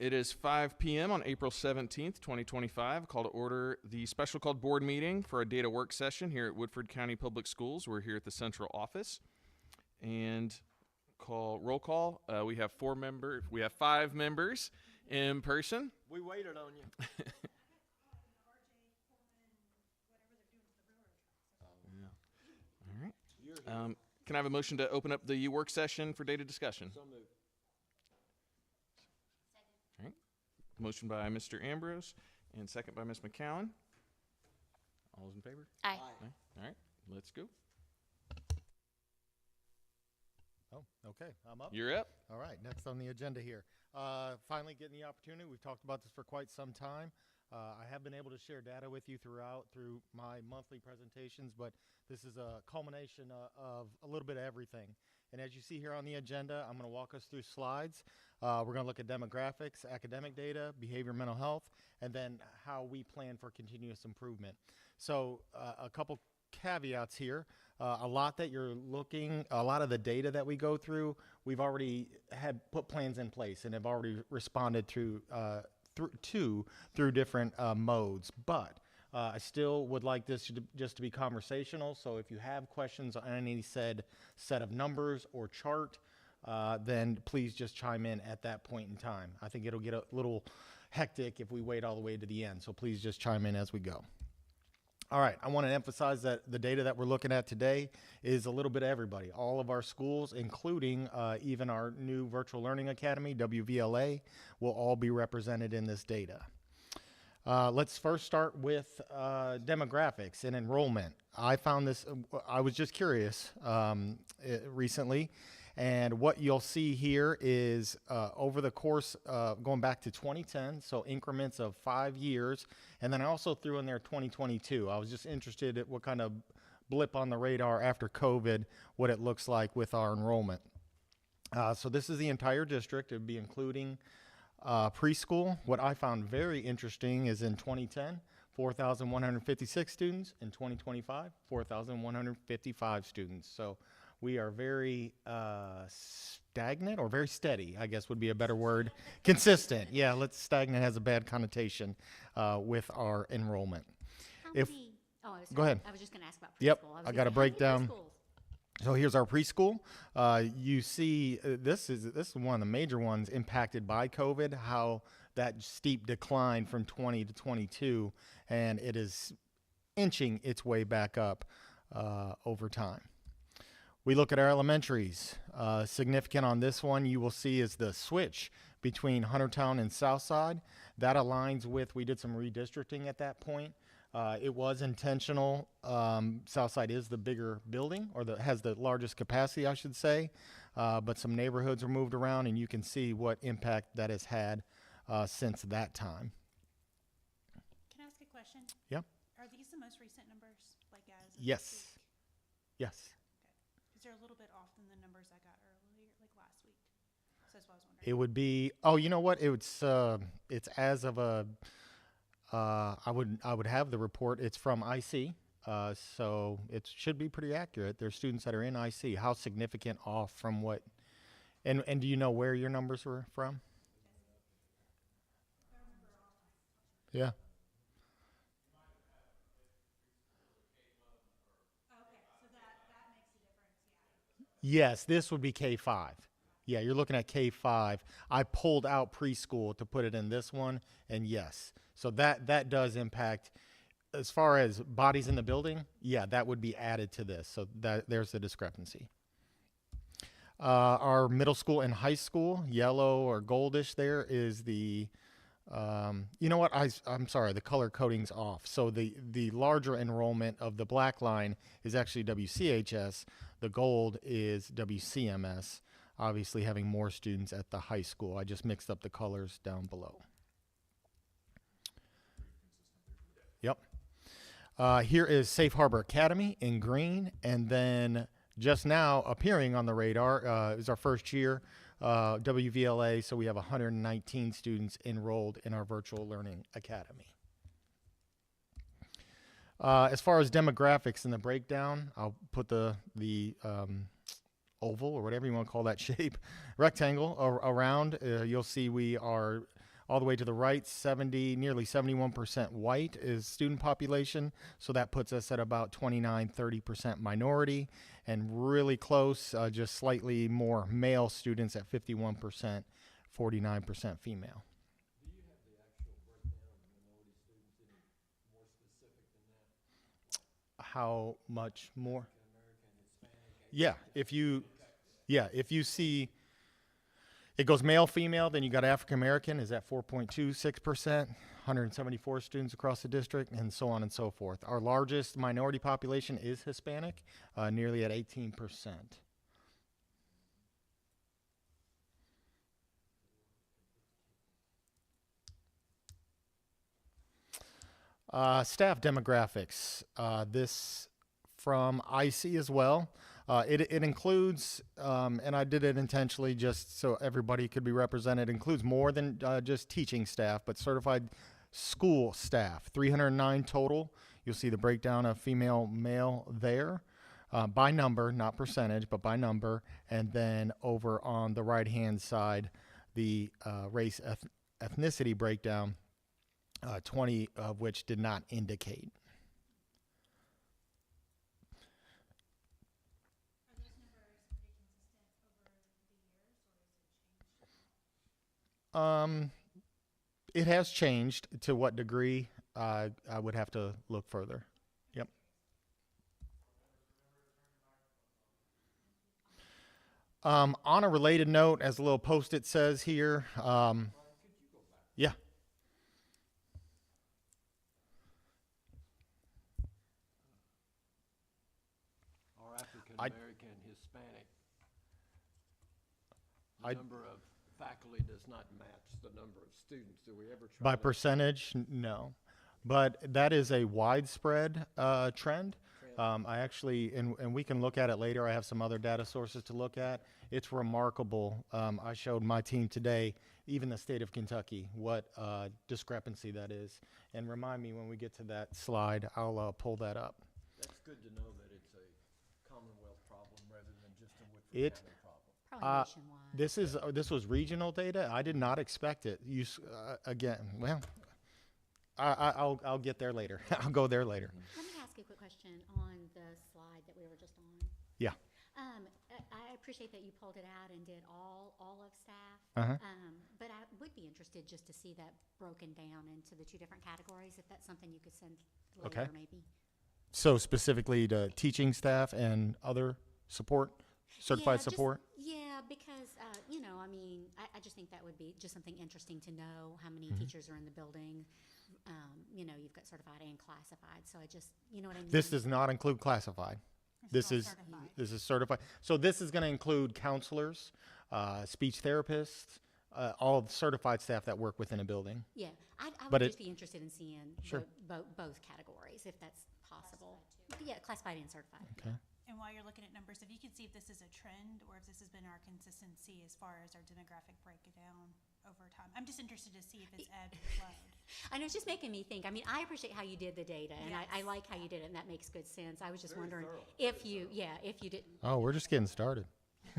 It is 5 p.m. on April 17th, 2025. Call to order the special called board meeting for a data work session here at Woodford County Public Schools. We're here at the central office. And roll call. We have 5 members in person. We waited on you. All right. Can I have a motion to open up the work session for data discussion? So moved. All right. Motion by Mr. Ambrose and second by Ms. McCowan. All those in favor? Aye. All right. Let's go. Oh, okay, I'm up. You're up. All right, next on the agenda here. Finally getting the opportunity. We've talked about this for quite some time. I have been able to share data with you through my monthly presentations, but this is a culmination of a little bit of everything. And as you see here on the agenda, I'm going to walk us through slides. We're going to look at demographics, academic data, behavior, mental health, and then how we plan for continuous improvement. So a couple caveats here. A lot of the data that we go through, we've already had put plans in place and have already responded through different modes. But I still would like this just to be conversational. So if you have questions on any said set of numbers or chart, then please just chime in at that point in time. I think it'll get a little hectic if we wait all the way to the end. So please just chime in as we go. All right, I want to emphasize that the data that we're looking at today is a little bit of everybody. All of our schools, including even our new Virtual Learning Academy, WVLA, will all be represented in this data. Let's first start with demographics and enrollment. I found this, I was just curious recently, and what you'll see here is over the course going back to 2010, so increments of 5 years, and then I also threw in there 2022. I was just interested at what kind of blip on the radar after COVID, what it looks like with our enrollment. So this is the entire district. It would be including preschool. What I found very interesting is in 2010, 4,156 students. In 2025, 4,155 students. So we are very stagnant, or very steady, I guess would be a better word. Consistent. Yeah, stagnant has a bad connotation with our enrollment. Go ahead. I was just going to ask about preschool. Yep, I got a breakdown. So here's our preschool. You see, this is one of the major ones impacted by COVID, how that steep decline from 20 to 22, and it is inching its way back up over time. We look at our elementaries. Significant on this one, you will see, is the switch between Huntertown and Southside. That aligns with, we did some redistricting at that point. It was intentional. Southside is the bigger building, or has the largest capacity, I should say. But some neighborhoods were moved around, and you can see what impact that has had since that time. Can I ask a question? Yeah. Are these the most recent numbers? Like as of Yes. this week? Yes. Because they're a little bit off than the numbers I got earlier, like last week. So that's why I was wondering. It would be. Oh, you know what? It's as of a. I would have the report. It's from IC, so it should be pretty accurate. There's students that are in IC. How significant off from what? And do you know where your numbers were from? Yeah. Okay, so that makes a difference, yeah. Yes, this would be K5. Yeah, you're looking at K5. I pulled out preschool to put it in this one, and yes. So that does impact, as far as bodies in the building, yeah, that would be added to this. So there's the discrepancy. Our middle school and high school, yellow or goldish there, is the, you know what, I'm sorry, the color coding's off. So the larger enrollment of the black line is actually WCHS. The gold is WCMS, obviously having more students at the high school. I just mixed up the colors down below. Yep. Here is Safe Harbor Academy in green, and then just now appearing on the radar is our first year, WVLA, so we have 119 students enrolled in our Virtual Learning Academy. As far as demographics and the breakdown, I'll put the oval, or whatever you want to call that shape, rectangle around. You'll see we are All the way to the right, nearly 71% white is student population. So that puts us at about 29-30% minority, and really close, just slightly more male students at 51%, 49% female. How much more? Yeah, if you see, it goes male, female, then you got African American is at 4.26%, 174 students across the district, and so on and so forth. Our largest minority population is Hispanic, nearly at 18%. Staff demographics. This from IC as well. It includes, and I did it intentionally just so everybody could be represented, includes more than just teaching staff, but certified school staff, 309 total. You'll see the breakdown of female, male there by number, not percentage, but by number. And then over on the right-hand side, the race ethnicity breakdown, 20 of which did not indicate. It has changed. To what degree? I would have to look further. Yep. On a related note, as a little post-it says here, yeah. Our African American, Hispanic, the number of faculty does not match the number of students. Do we ever try By percentage, no. But that is a widespread trend. I actually, and we can look at it later. I have some other data sources to look at. It's remarkable. I showed my team today, even the state of Kentucky, what discrepancy that is. And remind me when we get to that slide, I'll pull that up. That's good to know that it's a Commonwealth problem rather than just a Woodford County problem. Probably nationwide. This was regional data. I did not expect it. Again, well, I'll get there later. I'll go there later. Let me ask you a quick question on the slide that we were just on. Yeah. I appreciate that you pulled it out and did all of staff. Uh-huh. But I would be interested just to see that broken down into the two different categories, if that's something you could send later, Okay. maybe. So specifically to teaching staff and other support, certified Yeah, support? Yeah, because, I mean, I just think that would be just something interesting to know how many teachers are in the building. You've got certified and classified, so I just, you know what I mean? This does not include classified. This all is certified. this is certified. So this is going to include counselors, speech therapists, all of the certified staff that work within a building. Yeah, I But would it- just be interested in seeing Sure. both categories, if that's possible. Yeah, classified and certified. Okay. And while you're looking at numbers, if you could see if this is a trend or if this has been our consistency as far as our demographic breakdown over time. I'm just interested to see if it's ebbed and flowed. I know, it's just making me think. I mean, I appreciate how you did the data, and I Yes. like how you did it, and that makes good sense. I was just Very wondering thorough, if you did. Oh, we're just getting started.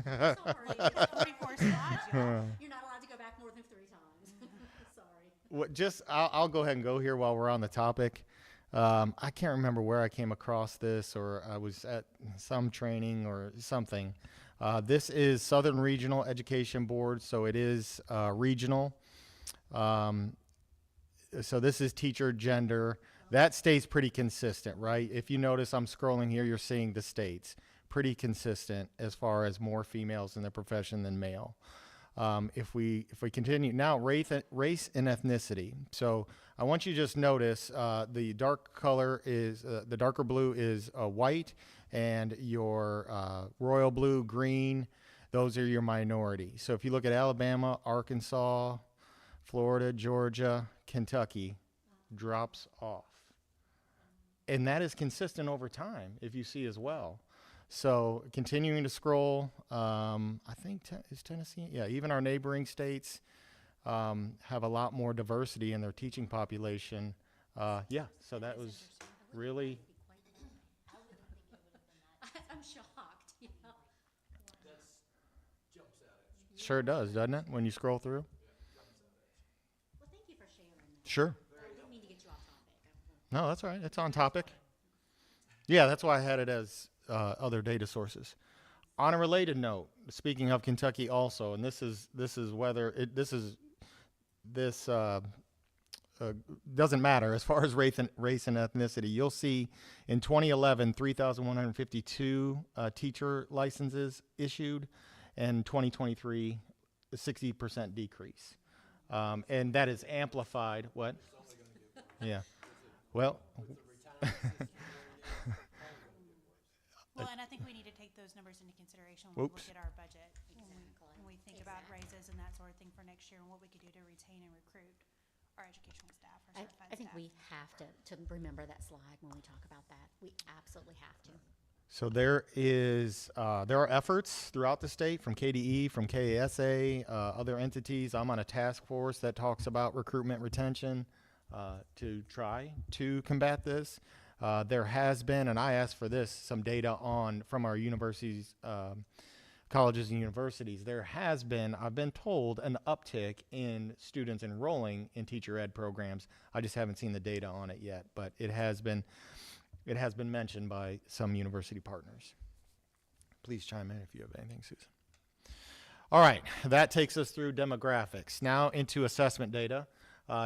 Sorry, 44 slides, y'all. you're not allowed to go back more than 3 times. Sorry. I'll go ahead and go here while we're on the topic. I can't remember where I came across this, or I was at some training or something. This is Southern Regional Education Board, so it is regional. So this is teacher gender. That stays pretty consistent, right? If you notice, I'm scrolling here, you're seeing the states. Pretty consistent as far as more females in the profession than male. If we continue now, race and ethnicity. So I want you to just notice the dark color is the darker blue is white, and your royal blue, green, those are your minority. So if you look at Alabama, Arkansas, Florida, Georgia, Kentucky, drops off, and that is consistent over time. If you see as well. So continuing to scroll, I think is Tennessee. Yeah, even our neighboring states have a lot more diversity in their teaching population. Yeah, so that was really I'm shocked. sure does, doesn't it? When you scroll through. Well, Sure. I didn't mean to get you off topic. No, that's all right. It's on topic. Yeah, that's why I had it as other data sources. On a related note, speaking of Kentucky also, and this is whether it this doesn't matter as far as race and ethnicity. You'll see in 2011, 3,152 teacher licenses issued, and 2023, a 60% decrease. And that is amplified. What? Yeah. Well. Well, and I think we need to take those numbers into consideration when we Whoops. look at our budget. When we think about raises and that sort of thing for next year and what we could do to retain and recruit our educational staff, our certified I think staff. we have to remember that slide when we talk about that. We absolutely have to. So there are efforts throughout the state from KDE, from KASA, other entities. I'm on a task force that talks about recruitment retention to try to combat this. There has been, and I asked for this, some data from our universities, colleges and universities. There has been, I've been told, an uptick in students enrolling in teacher ed programs. I just haven't seen the data on it yet, but it has been mentioned by some university partners. Please chime in if you have anything, Susan. All right, that takes us through demographics. Now into assessment data.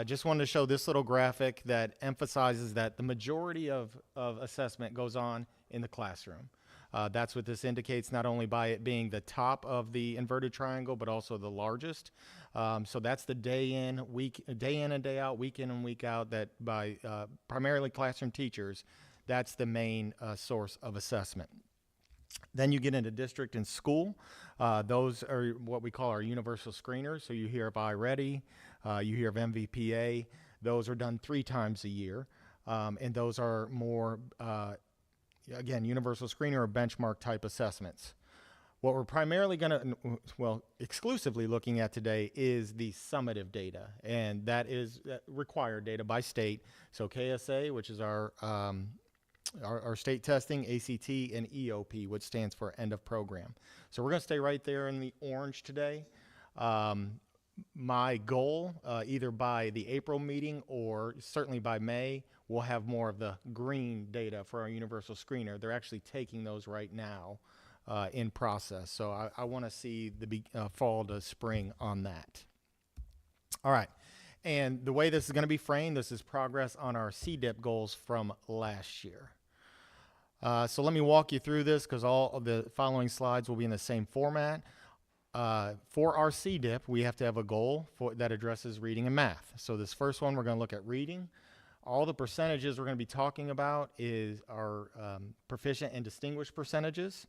Just wanted to show this little graphic that emphasizes that the majority of assessment goes on in the classroom. That's what this indicates, not only by it being the top of the inverted triangle, but also the largest. So that's the day in and day out, week in and week out, that by primarily classroom teachers, that's the main source of assessment. Then you get into district and school. Those are what we call our universal screeners. So you hear of iReady, you hear of MVPA. Those are done 3 times a year. And those are more, again, universal screener or benchmark type assessments. What we're primarily exclusively looking at today is the summative data. And that is required data by state. So KSA, which is our state testing, ACT, and EOP, which stands for end of program. So we're going to stay right there in the orange today. My goal, either by the April meeting or certainly by May, we'll have more of the green data for our universal screener. They're actually taking those right now in process. So I want to see the fall to spring on that. All right. And the way this is going to be framed, this is progress on our CDIP goals from last year. So let me walk you through this because all of the following slides will be in the same format. For our CDIP, we have to have a goal that addresses reading and math. So this first one, we're going to look at reading. All the percentages we're going to be talking about is our proficient and distinguished percentages.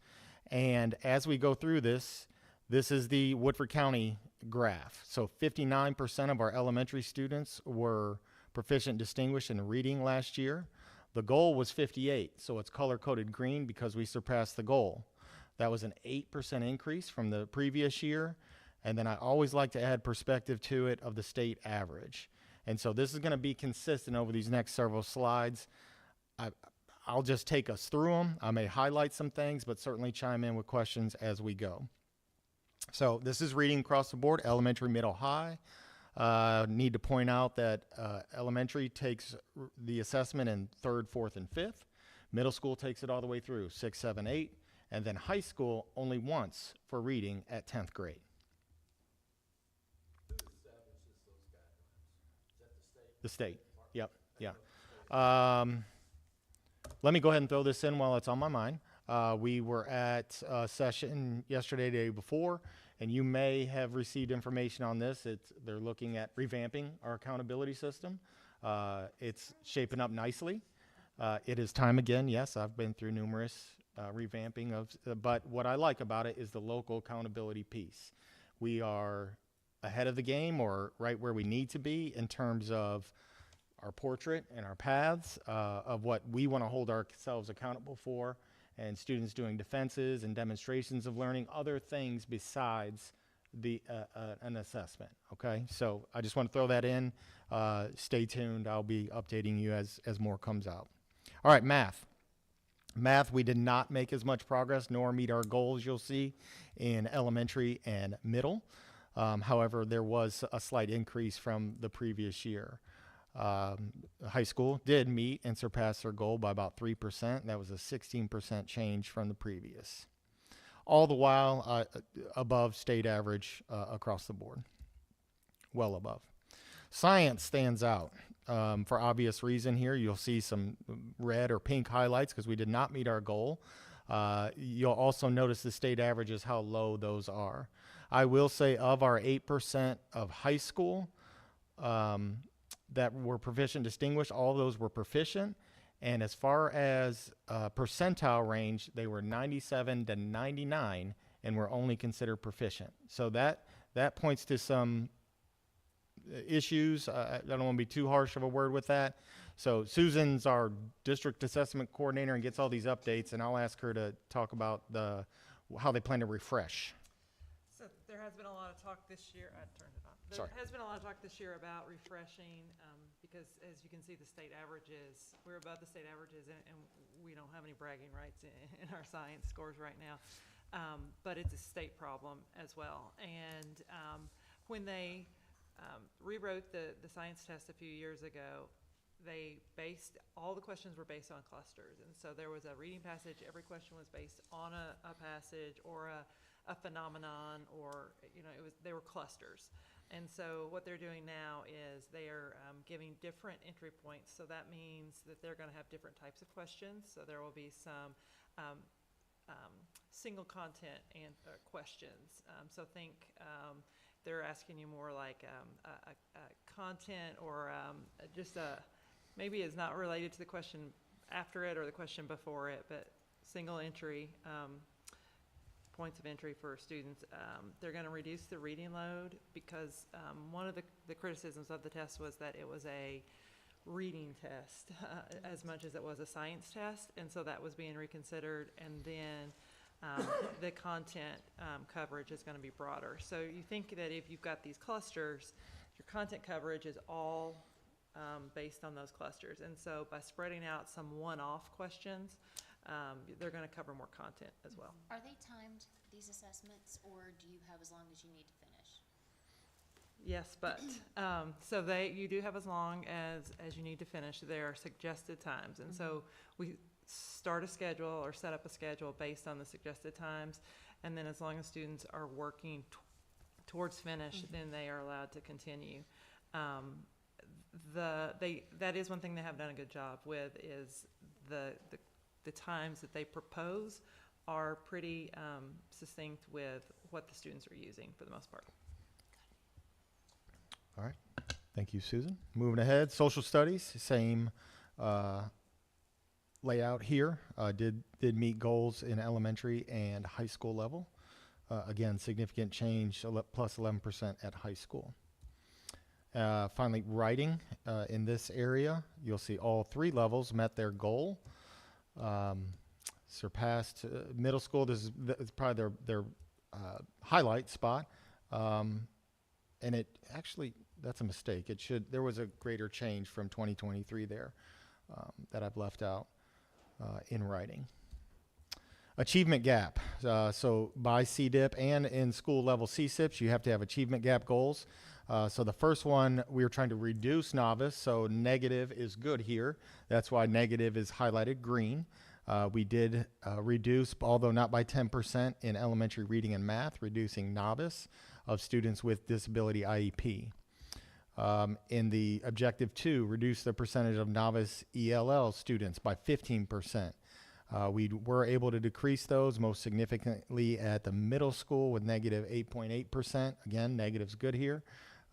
And as we go through this is the Woodford County graph. So 59% of our elementary students were proficient distinguished in reading last year. The goal was 58, so it's color-coded green because we surpassed the goal. That was an 8% increase from the previous year. And then I always like to add perspective to it of the state average. And so this is going to be consistent over these next several slides. I'll just take us through them. I may highlight some things, but certainly chime in with questions as we go. So this is reading across the board, elementary, middle, high. Need to point out that elementary takes the assessment in 3rd, 4th, and 5th. Middle school takes it all the way through 6, 7, 8. And then high school only once for reading at 10th grade. The state. Yep. Yeah. Let me go ahead and throw this in while it's on my mind. We were at a session yesterday, the day before, and you may have received information on this. They're looking at revamping our accountability system. It's shaping up nicely. It is time again. Yes, I've been through numerous revamping but what I like about it is the local accountability piece. We are ahead of the game, or right where we need to be in terms of our portrait and our paths of what we want to hold ourselves accountable for, and students doing defenses and demonstrations of learning, other things besides an assessment. Okay, so I just want to throw that in. Stay tuned. I'll be updating you as more comes out. All right, math. Math, we did not make as much progress nor meet our goals, you'll see, in elementary and middle. However, there was a slight increase from the previous year. high school did meet and surpass their goal by about 3%. That was a 16% change from the previous. All the while above state average across the board, well above. Science stands out for obvious reason here. You'll see some red or pink highlights because we did not meet our goal. You'll also notice the state averages, how low those are. I will say of our 8% of high school that were proficient distinguished, all of those were proficient. And as far as percentile range, they were 97 to 99 and were only considered proficient. So that points to some issues. I don't want to be too harsh of a word with that. So Susan's our district assessment coordinator and gets all these updates, and I'll ask her to talk about how they plan to refresh. So there has been a lot of talk this year, I turned it on. Sorry. There has been a lot of talk this year about refreshing, because as you can see, the state averages, we're above the state averages, and we don't have any bragging rights in our science scores right now. But it's a state problem as well. And when they rewrote the science test a few years ago, all the questions were based on clusters. And so there was a reading passage, every question was based on a passage or a phenomenon, or, they were clusters. And so what they're doing now is they are giving different entry points. So that means that they're going to have different types of questions. So there will be some single content and questions. So think they're asking you more like a content or just maybe it's not related to the question after it or the question before it, but single entry points of entry for students. They're going to reduce the reading load because one of the criticisms of the test was that it was a reading test as much as it was a science test, and so that was being reconsidered. And then the content coverage is going to be broader. So you think that if you've got these clusters, your content coverage is all based on those clusters. And so by spreading out some one-off questions, they're going to cover more content as well. Are they timed, these assessments, or do you have as long as you need to finish? Yes, but so you do have as long as you need to finish. There are suggested times, and so we start a schedule or set up a schedule based on the suggested times, and then as long as students are working towards finish, then they are allowed to continue. That is one thing they have done a good job with, is the times that they propose are pretty succinct with what the students are using for the most part. All right. Thank you, Susan. Moving ahead, social studies, same layout here. Did meet goals in elementary and high school level. Again, significant change, plus 11% at high school. Finally, writing in this area, you'll see all three levels met their goal. Surpassed middle school. This is probably their highlight spot. And it actually, that's a mistake. There was a greater change from 2023 there that I've left out in writing. Achievement gap. So by CDIP and in school level CSIPs, you have to have achievement gap goals. So the first one, we were trying to reduce novice. So negative is good here. That's why negative is highlighted green. We did reduce, although not by 10%, in elementary reading and math, reducing novice of students with disability IEP. In the objective 2, reduce the percentage of novice ELL students by 15%. We were able to decrease those most significantly at the middle school with negative 8.8%. Again, negative's good here,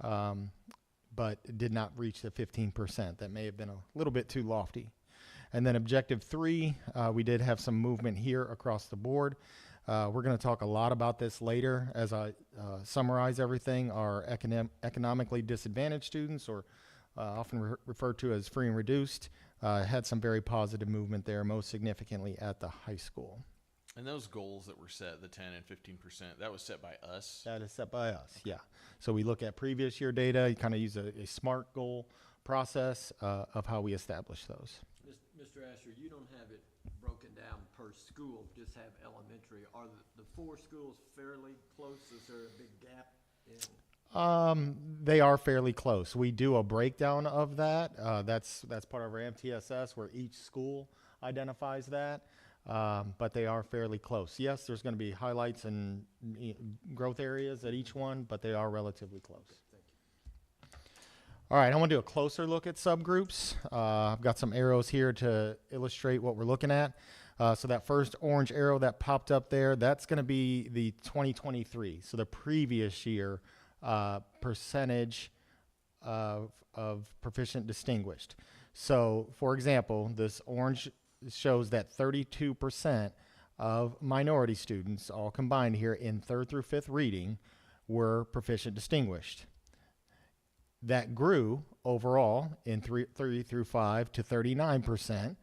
but did not reach the 15%. That may have been a little bit too lofty. And then objective 3, we did have some movement here across the board. We're going to talk a lot about this later as I summarize everything. Our economically disadvantaged students, or often referred to as free and reduced, had some very positive movement there, most significantly at the high school. And those goals that were set, the 10 and 15%, that was set by us? That is set by us, yeah. So we look at previous year data, you kind of use a SMART goal process of how we establish those. Mr. Asher, you don't have it broken down per school, just have elementary. Are the 4 schools fairly close? Is there a big gap in? They are fairly close. We do a breakdown of that. That's part of our MTSS where each school identifies that. But they are fairly close. Yes, there's going to be highlights and growth areas at each one, but they are relatively close. All right, I want to do a closer look at subgroups. I've got some arrows here to illustrate what we're looking at. So that first orange arrow that popped up there, that's going to be the 2023, so the previous year percentage of proficient distinguished. So, for example, this orange shows that 32% of minority students, all combined here in 3rd through 5th reading, were proficient distinguished. That grew overall in 3 through 5 to 39%,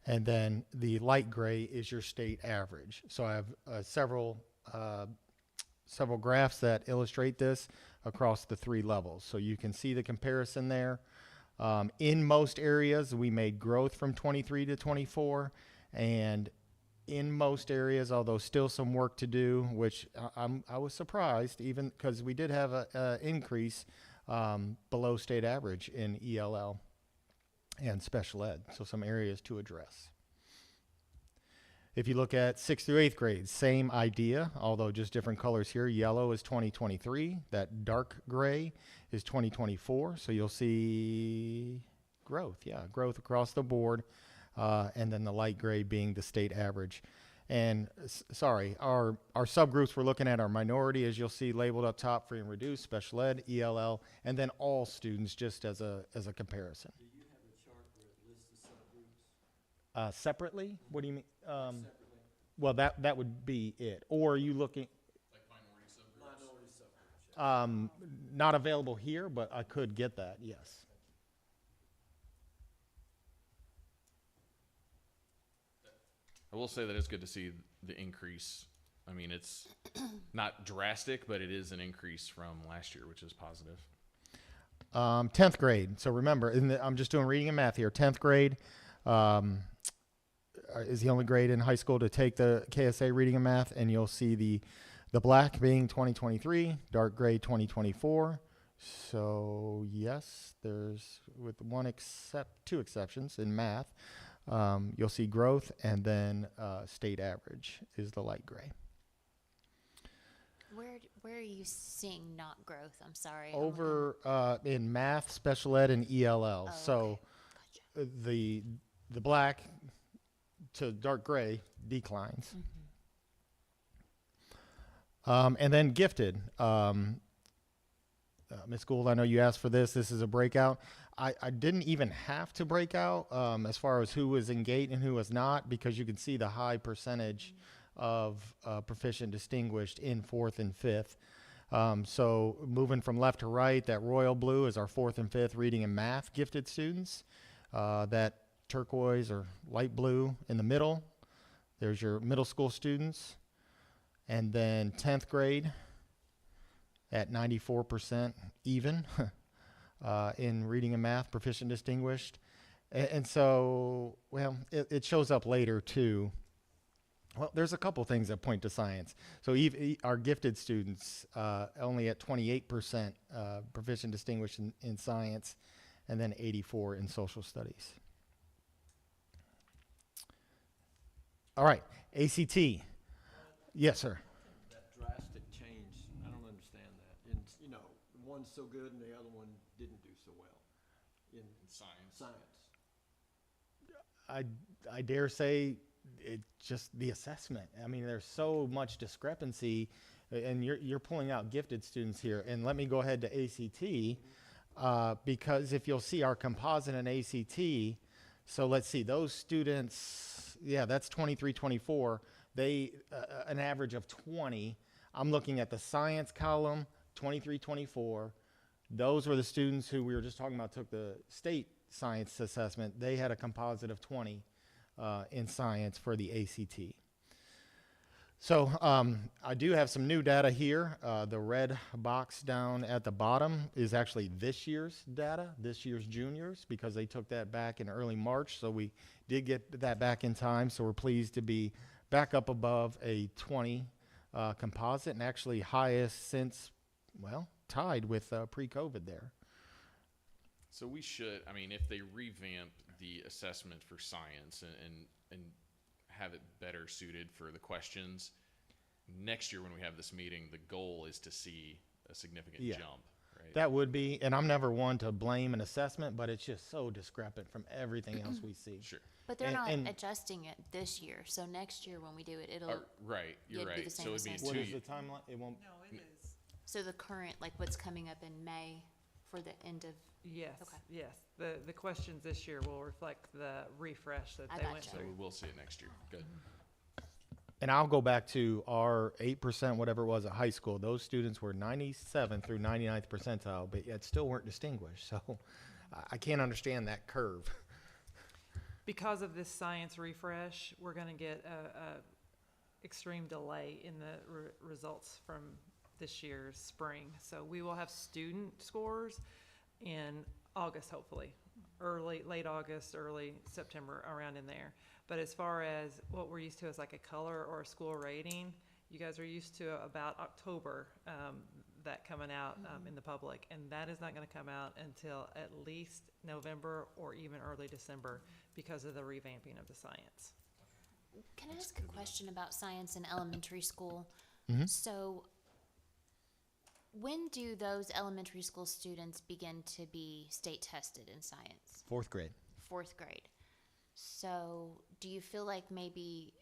and then the light gray is your state average. So I have several graphs that illustrate this across the 3 levels. So you can see the comparison there. In most areas, we made growth from 23 to 24, and in most areas, although still some work to do, which I was surprised, even because we did have an increase below state average in ELL and special ed, so some areas to address. If you look at 6th through 8th grades, same idea, although just different colors here. Yellow is 2023, that dark gray is 2024, so you'll see growth, growth across the board, and then the light gray being the state average. And our subgroups we're looking at are minority, as you'll see labeled up top, free and reduced, special ed, ELL, and then all students just as a comparison. Do you have a chart where it lists the subgroups? Separately? What do you mean? Separately? Well, that would be it. Or are you looking? Minority subgroups, yeah. Not available here, but I could get that, yes. I will say that it's good to see the increase. I mean, it's not drastic, but it is an increase from last year, which is positive. 10th grade. So remember, I'm just doing reading and math here. 10th grade is the only grade in high school to take the KSA reading and math, and you'll see the black being 2023, dark gray 2024. So yes, there's with two exceptions in math. You'll see growth, and then state average is the light gray. Where are you seeing not growth? I'm sorry. Over in math, special ed, and ELL. Oh, so okay. the black to dark gray declines. And then gifted. Ms. Gould, I know you asked for this. This is a breakout. I didn't even have to break out as far as who was engaged and who was not, because you can see the high percentage of proficient distinguished in 4th and 5th. So moving from left to right, that royal blue is our 4th and 5th reading and math gifted students. That turquoise or light blue in the middle, there's your middle school students. And then 10th grade at 94% even in reading and math, proficient distinguished. And so, well, it shows up later too. Well, there's a couple things that point to science. So our gifted students only at 28% proficient distinguished in science, and then 84 in social studies. All right, ACT. Yes, sir. That drastic change, I don't understand that. And, one's so good and the other one didn't do so well in science. I dare say it just the assessment. I mean, there's so much discrepancy, and you're pulling out gifted students here. And let me go ahead to ACT, because if you'll see our composite in ACT, so let's see, those students, that's 23, 24. They, an average of 20. I'm looking at the science column, 23, 24. Those were the students who we were just talking about took the state science assessment. They had a composite of 20 in science for the ACT. So I do have some new data here. The red box down at the bottom is actually this year's data, this year's juniors, because they took that back in early March. So we did get that back in time. So we're pleased to be back up above a 20 composite, and actually highest since, well, tied with pre-COVID there. So we should, I mean, if they revamp the assessment for science and have it better suited for the questions, next year when we have this meeting, the goal is to see a significant Yeah. jump, right? That would be, and I'm never one to blame an assessment, but it's just so discrepant from everything else we see. Sure. But they're And- not adjusting it this year, so next year when we do it, it'll, Right, you're it'd be right. the So same it'd be assessment. What two is the timeline? It won't. No, it is. so the current, like what's coming up in May for the end of, Yes, Okay. yes. The questions this year will reflect the refresh that I they went gotcha. So through. we will see it next year. Good. And I'll go back to our 8%, whatever it was at high school. Those students were 97 through 99th percentile, but yet still weren't distinguished. So I can't understand that curve. Because of this science refresh, we're gonna get a extreme delay in the results from this year's spring. So we will have student scores in August, hopefully, late August, early September, around in there. But as far as what we're used to as like a color or a school rating, you guys are used to about October, that coming out in the public. And that is not gonna come out until at least November or even early December because of the revamping of the science. can I ask a question about science in elementary school? Mhm. So when do those elementary school students begin to be state tested in science? 4th grade. 4th grade. So do you feel like maybe,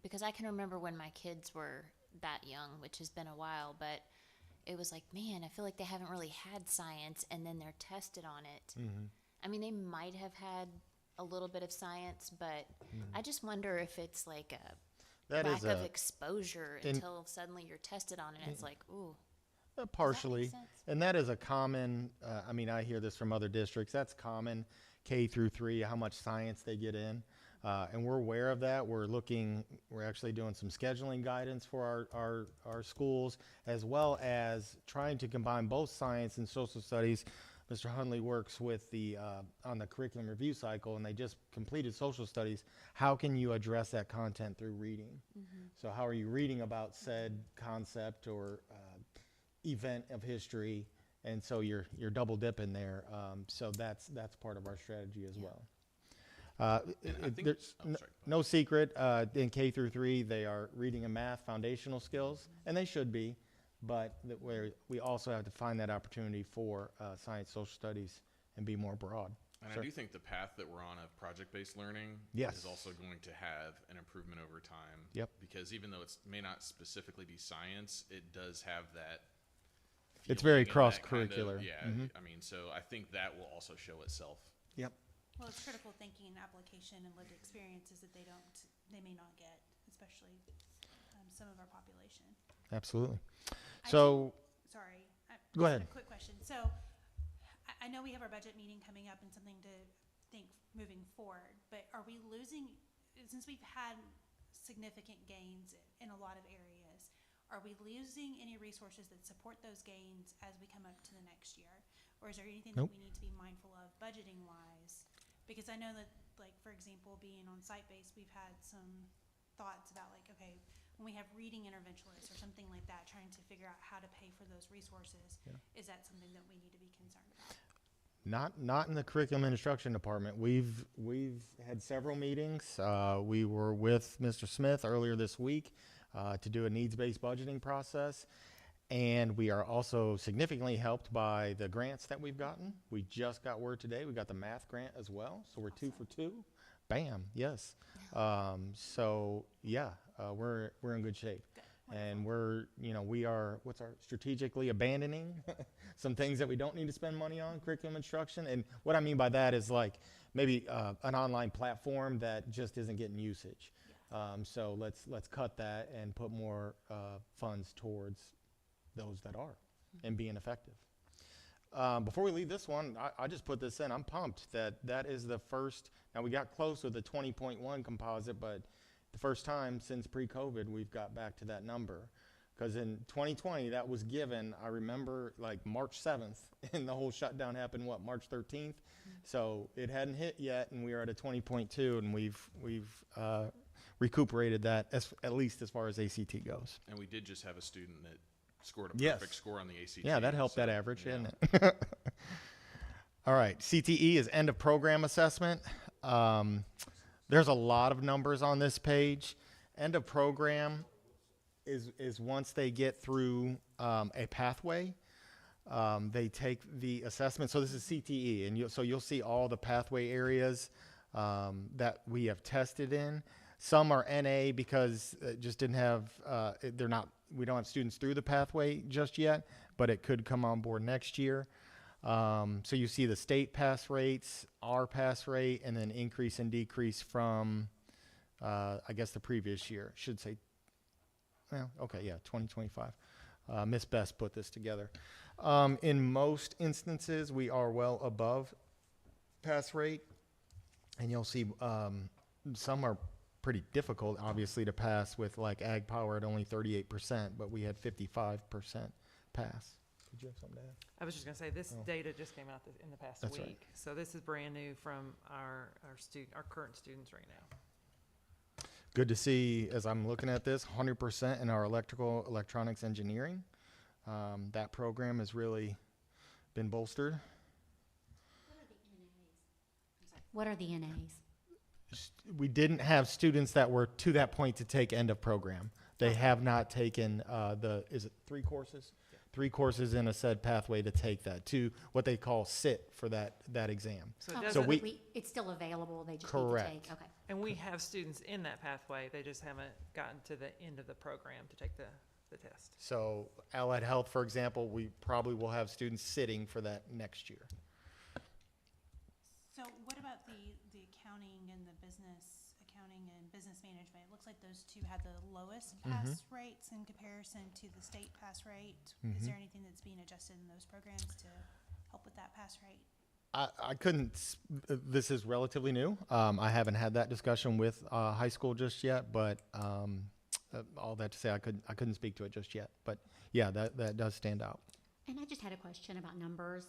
because I can remember when my kids were that young, which has been a while, but it was like, man, I feel like they haven't really had science and then they're tested on it. I mean, they might have had a little bit of science, but I just wonder if it's like a That lack is of a exposure in- until suddenly you're tested on it and it's like, ooh. partially, sense? and that is a common. I mean, I hear this from other districts. That's common, K through 3, how much science they get in, and we're aware of that. We're actually doing some scheduling guidance for our schools, as well as trying to combine both science and social studies. Mr. Hunley works with the on the curriculum review cycle, and they just completed social studies. How can you address that content through reading? So how are you reading about said concept or event of history? And so you're double dipping there. So that's part of our strategy as well. And I think There's I'm sorry. no secret, in K through 3, they are reading and math foundational skills, and they should be, but where we also have to find that opportunity for science, social studies, and be more broad. And Sure. I do think the path that we're on of project-based learning Yes. is also going to have an improvement over time. Yep. Because even though it may not specifically be science, it does have that. It's very feeling and that kind of- cross-curricular. Yeah, Mhm. I mean, so I think that will also show itself. Yep. Well, it's critical thinking and application and lived experiences that they may not get, especially some of our population. Absolutely. I So, Sorry. Go just ahead. A quick question. So I know we have our budget meeting coming up and something to think moving forward, but are we losing, since we've had significant gains in a lot of areas, are we losing any resources that support those gains as we come up to the next year? Or is there anything Nope. that we need to be mindful of budgeting wise? Because I know that, like, for example, being on site-based, we've had some thoughts about like, okay, when we have reading interventionists or something like that, trying to figure out how to pay for those resources, is that something that we need to be concerned about? not in the curriculum and instruction department. We've had several meetings. We were with Mr. Smith earlier this week to do a needs-based budgeting process. And we are also significantly helped by the grants that we've gotten. We just got word today, we got the math grant as well, so we're 2 for 2. Bam, yes. So yeah, we're in good shape. And we are, strategically abandoning some things that we don't need to spend money on, curriculum instruction. And what I mean by that is like maybe an online platform that just isn't getting usage. So let's cut that and put more funds towards those that are and being effective. Before we leave this one, I just put this in. I'm pumped that is the first. Now we got close with the 20.1 composite, but the first time since pre-COVID we've got back to that number. Because in 2020 that was given, I remember like March 7th, and the whole shutdown happened March 13th. So it hadn't hit yet, and we are at a 20.2, and we've recuperated that at least as far as ACT goes. And we did just have a student that scored a Yes. perfect score on the ACT. Yeah, that helped so, that average, yeah. didn't it? All right, CTE is end of program assessment. There's a lot of numbers on this page. End of program is once they get through a pathway, they take the assessment. So this is CTE, and you'll see all the pathway areas that we have tested in. Some are NA because it just didn't have, we don't have students through the pathway just yet, but it could come on board next year. So you see the state pass rates, our pass rate, and then increase and decrease from, I guess the previous year. Should say, well, okay, yeah, 2025. Miss Best put this together. In most instances, we are well above pass rate, and you'll see some are pretty difficult, obviously, to pass with like Ag Power at only 38%, but we had 55% pass. Did you have something to add? I was just gonna say, this Oh. data just came out in the past That's right. week. So this is brand new from our current students right now. Good to see, as I'm looking at this, 100% in our electronics engineering. That program has really been bolstered. What are the NAs? We didn't have students that were to that point to take end of program. They have not taken is it 3 courses? Yeah. 3 courses in a said pathway to take that, to what they call sit for that exam. So it Oh, doesn't, it's still available, they just need to Correct. take, okay. and we have students in that pathway, they just haven't gotten to the end of the program to take the test. So Allied Health, for example, we probably will have students sitting for that next year. So what about the accounting and the business, accounting and business management? It looks like those two had the lowest pass rates in comparison to the state pass rate. Is there anything that's being adjusted in those programs to help with that pass rate? I couldn't, this is relatively new. I haven't had that discussion with high school just yet, but all that to say, I couldn't speak to it just yet. But yeah, that does stand out. And I just had a question about numbers.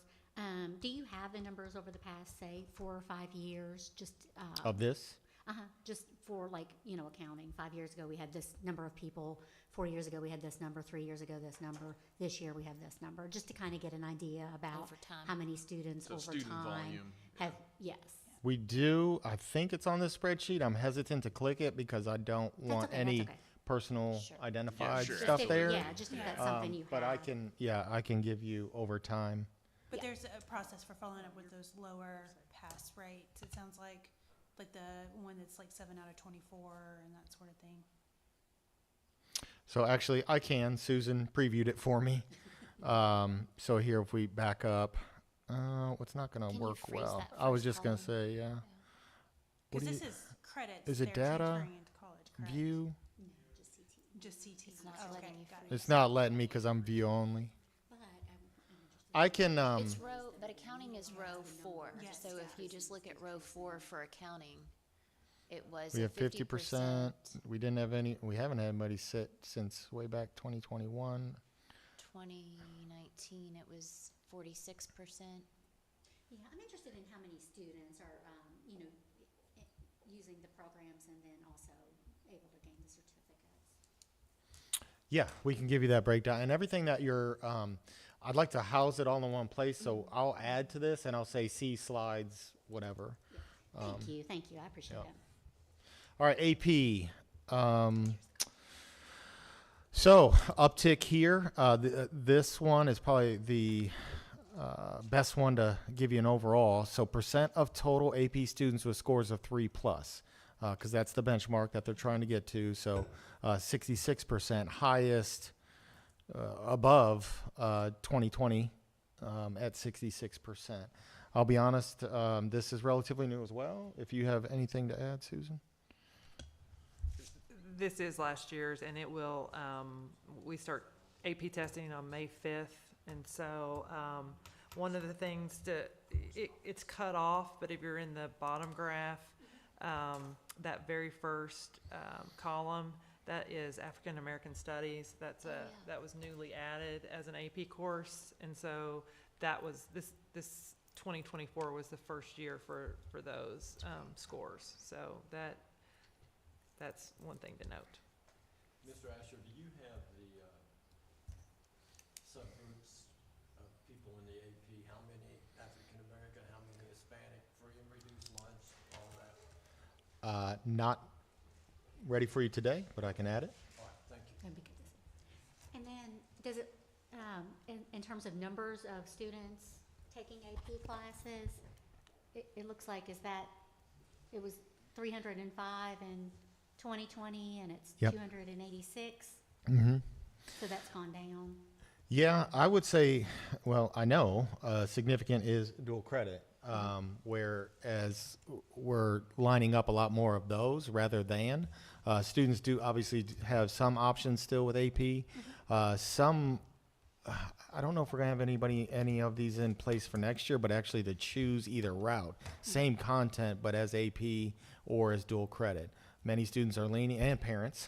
Do you have the numbers over the past, say, 4 or 5 years? Just Of this? just for like, accounting. 5 years ago, we had this number of people. 4 years ago, we had this number. 3 years ago, this number. This year, we have this number. Just to kind of get an idea about Over time. how many students So over student time volume, have. Yes. We do. I think it's on this spreadsheet. I'm hesitant to click it because I don't want okay, any that's okay. personal Sure. identified sure. stuff Just if- there. Yeah, just if that's something you have. But I can give you over time. But Yeah. there's a process for following up with those lower pass rates. It sounds like the one that's like 7 out of 24 and that sort of thing. So actually, I can. Susan previewed it for me. So here, if we back up, what's not going Can to you work freeze well? that I was first just going to column? say, yeah. What Because do this you- is credits. is it they're data? transferring into college, correct? View. Just CT. It's not Oh, okay, letting you got it. It's not letting me because I'm view only. But I'm interested. I can. It's but accounting is row 4. Yes. So if you just look at row 4 for accounting, it was We at have 50%. We didn't have any. We haven't had anybody sit since way back 2021. 2019, it was 46%. Yeah, I'm interested in how many students are, using the programs and then also able to gain the certificates. Yeah, we can give you that breakdown and everything that you're. I'd like to house it all in one place, so I'll add to this and I'll say see slides, whatever. Thank you, I appreciate yeah. it. All right, AP. So uptick here. This one is probably the best one to give you an overall. So percent of total AP students with scores of 3+, because that's the benchmark that they're trying to get to. So 66%, highest above 2020 at 66%. I'll be honest, this is relatively new as well. If you have anything to add, Susan? This is last year's, and it will, we start AP testing on May 5th. And so one of the things it's cut off, but if you're in the bottom graph, that very first column, that is African American Studies. That was newly added as an AP course. And so that was, this 2024 was the first year for those scores. So that's one thing to note. Mr. Asher, do you have Not ready for you today, but I can add it. All right, thank you. That'd be good to see. And then, does it, in terms of numbers of students taking AP classes, it looks like, it was 305 in 2020, and it's Yep. 286, Mm-hmm. so that's gone down. Yeah, I would say, well, I know significant is dual credit, whereas we're lining up a lot more of those rather than. Students do obviously have some options still with AP. Some, I don't know if we're gonna have any of these in place for next year, but actually to choose either route, same content, but as AP or as dual credit. Many students are leaning, and parents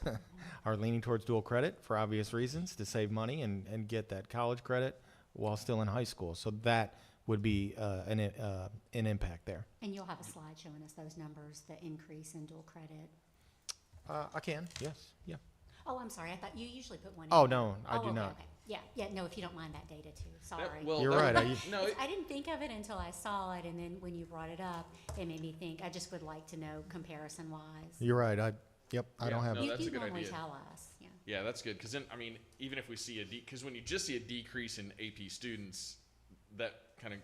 are leaning towards dual credit for obvious reasons, to save money and get that college credit while still in high school. So that would be an impact there. And you'll have a slide showing us those numbers, the increase in dual credit. I can, yes, yeah. Oh, I'm sorry, I thought you usually put one in Oh, there. no, I do okay, not. okay. Yeah, no, if you don't mind that data too, sorry. You're right, No, I didn't think of it until I saw it, and then when you brought it up, it made me think, I just would like to know comparison-wise. You're right, I don't Yeah, have, no, that's a You good normally idea. tell us, yeah. Yeah, that's good. Because then, I mean, even if we see because when you just see a decrease in AP students, that kind of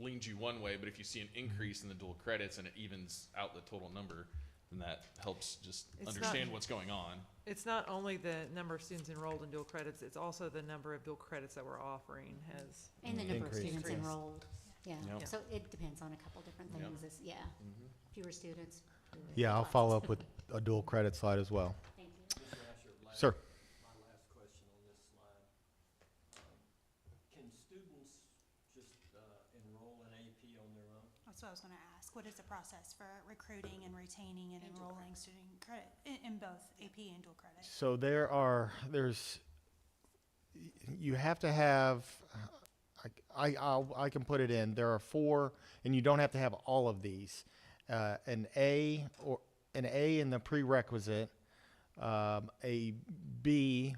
leans you one way. But if you see an increase in the dual credits and it evens out the total number, then that helps just It's not- understand what's going on. It's not only the number of students enrolled in dual credits, it's also the number of dual credits that we're offering has, And the number of Increase. students Increase. enrolled, yeah. Yep. So it depends on a couple different Yep. things, yeah. Fewer students. fewer yeah, I'll classes. follow up with a dual credit slide as well. Thank you. Just to ask your last, Sir. my last question on this slide. Can students just enroll in AP on their own? That's what I was gonna ask. What is the process for recruiting and retaining and enrolling student credit, in both AP and dual credit? So you have to have, I can put it in, there are 4, and you don't have to have all of these. An A in the prerequisite, a B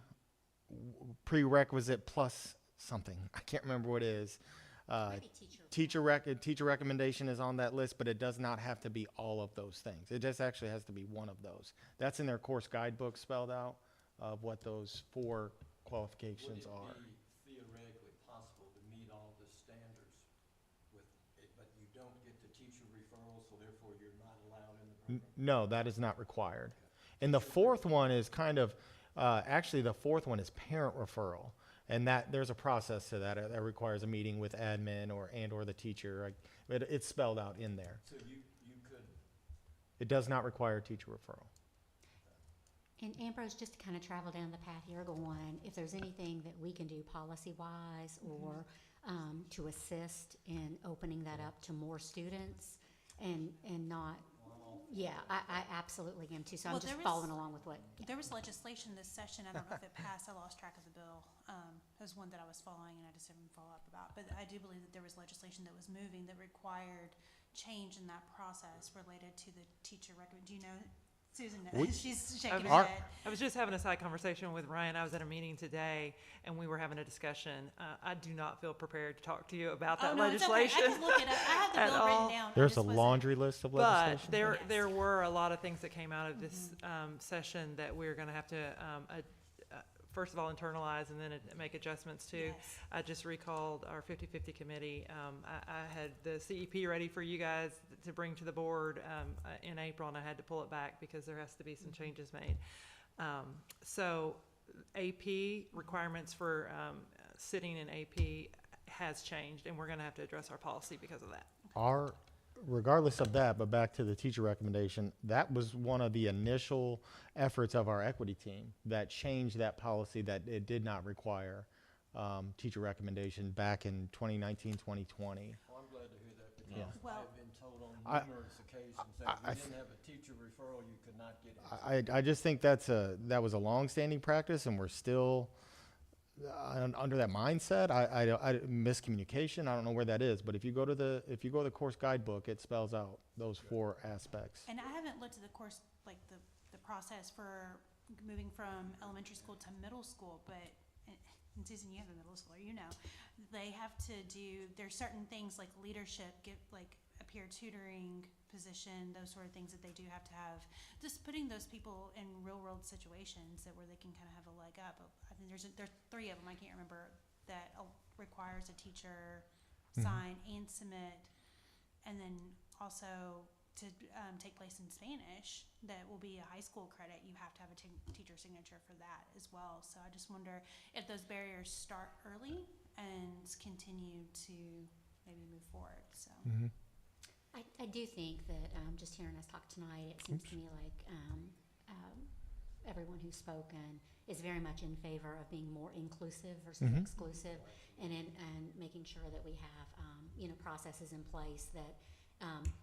prerequisite plus something. I can't remember what it is. Maybe teacher. Teacher recommendation is on that list, but it does not have to be all of those things. It just actually has to be one of those. That's in their course guidebook spelled out of what those 4 qualifications are. Would it be theoretically possible to meet all the standards with it, but you don't get the teacher referral, so therefore you're not allowed in the program? No, that is not required. And the 4th one is kind of, actually the 4th one is parent referral. And that, there's a process to that. That requires a meeting with admin or the teacher. It's spelled out in there. So you could, It does not require teacher referral. And Ambrose, just to kind of travel down the path you're going, if there's anything that we can do policy-wise or to assist in opening that up to more students and not, yeah, I absolutely am too. So I'm Well, just there was- following along with what, There was legislation this session, I don't know if it passed, I lost track of the bill. It was one that I was following and I just didn't follow up about. But I do believe that there was legislation that was moving that required change in that process related to the teacher recommend. Do you know, Susan, she's shaking her Our- head. I was just having a side conversation with Ryan. I was at a meeting today, and we were having a discussion. I do not feel prepared to talk to you about that Oh, no, it's okay. legislation. I can look it up. I have the at bill all. written down. I There's a just wasn't- laundry list of But legislation. there Yes. were a lot of things that came out of this session that we're going to have to, first of all, internalize and then make adjustments to. Yes. I just recalled our 50/50 committee. I had the CEP ready for you guys to bring to the board in April, and I had to pull it back because there has to be some changes made. So AP requirements for sitting in AP has changed, and we're going to have to address our policy because of that. Regardless of that, but back to the teacher recommendation, that was one of the initial efforts of our equity team that changed that policy, that it did not require teacher recommendation back in 2019, 2020. well, I'm glad to hear that because Yeah. Well- I've been told on I- numerous occasions that I- if you didn't have a teacher referral, you could not get it. I just think that was a long-standing practice, and we're still under that mindset. I miscommunication. I don't know where that is, but if you go to the course guidebook, it spells out those 4 aspects. And I haven't looked at the course, like the process for moving from elementary school to middle school, but, and Susan, you have a middle schooler, you know, they have to do, there's certain things like leadership, like peer tutoring position, those sort of things that they do have to have. Just putting those people in real world situations that where they can kind of have a leg up. I think there's 3 of them, I can't remember, that requires a teacher sign and submit, and then also to take place in Spanish, that will be a high school credit. You have to have a teacher signature for that as well. So I just wonder if those barriers start early and continue to maybe move forward. So I do think that just hearing us talk tonight, it seems to me like everyone who's spoken is very much in favor of being more inclusive versus exclusive, and making sure that we have processes in place that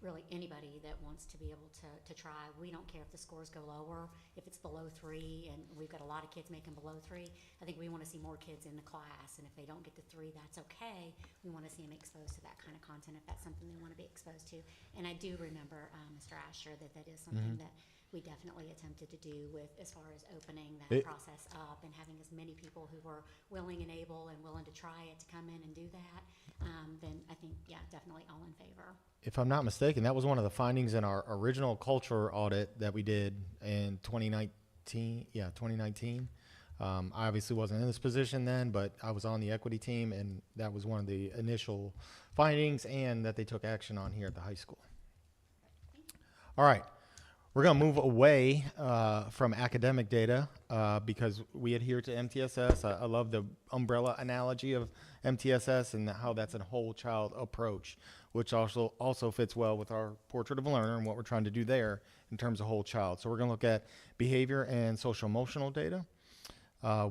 really anybody that wants to be able to try. We don't care if the scores go lower, if it's below 3, and we've got a lot of kids making below 3. I think we want to see more kids in the class, and if they don't get to 3, that's okay. We want to see them exposed to that kind of content if that's something they want to be exposed to. And I do remember, Mr. Asher, that is something that we definitely attempted to do with as far as opening that process up and having as many people who were willing and able and willing to try it to come in and do that. Then I think, yeah, definitely all in favor. If I'm not mistaken, that was one of the findings in our original culture audit that we did in 2019. Yeah, 2019. I obviously wasn't in this position then, but I was on the equity team, and that was one of the initial findings, and that they took action on here at the high school. All right. We're going to move away from academic data because we adhere to MTSS. I love the umbrella analogy of MTSS and how that's a whole child approach, which also fits well with our portrait of a learner and what we're trying to do there in terms of whole child. So we're going to look at behavior and social emotional data.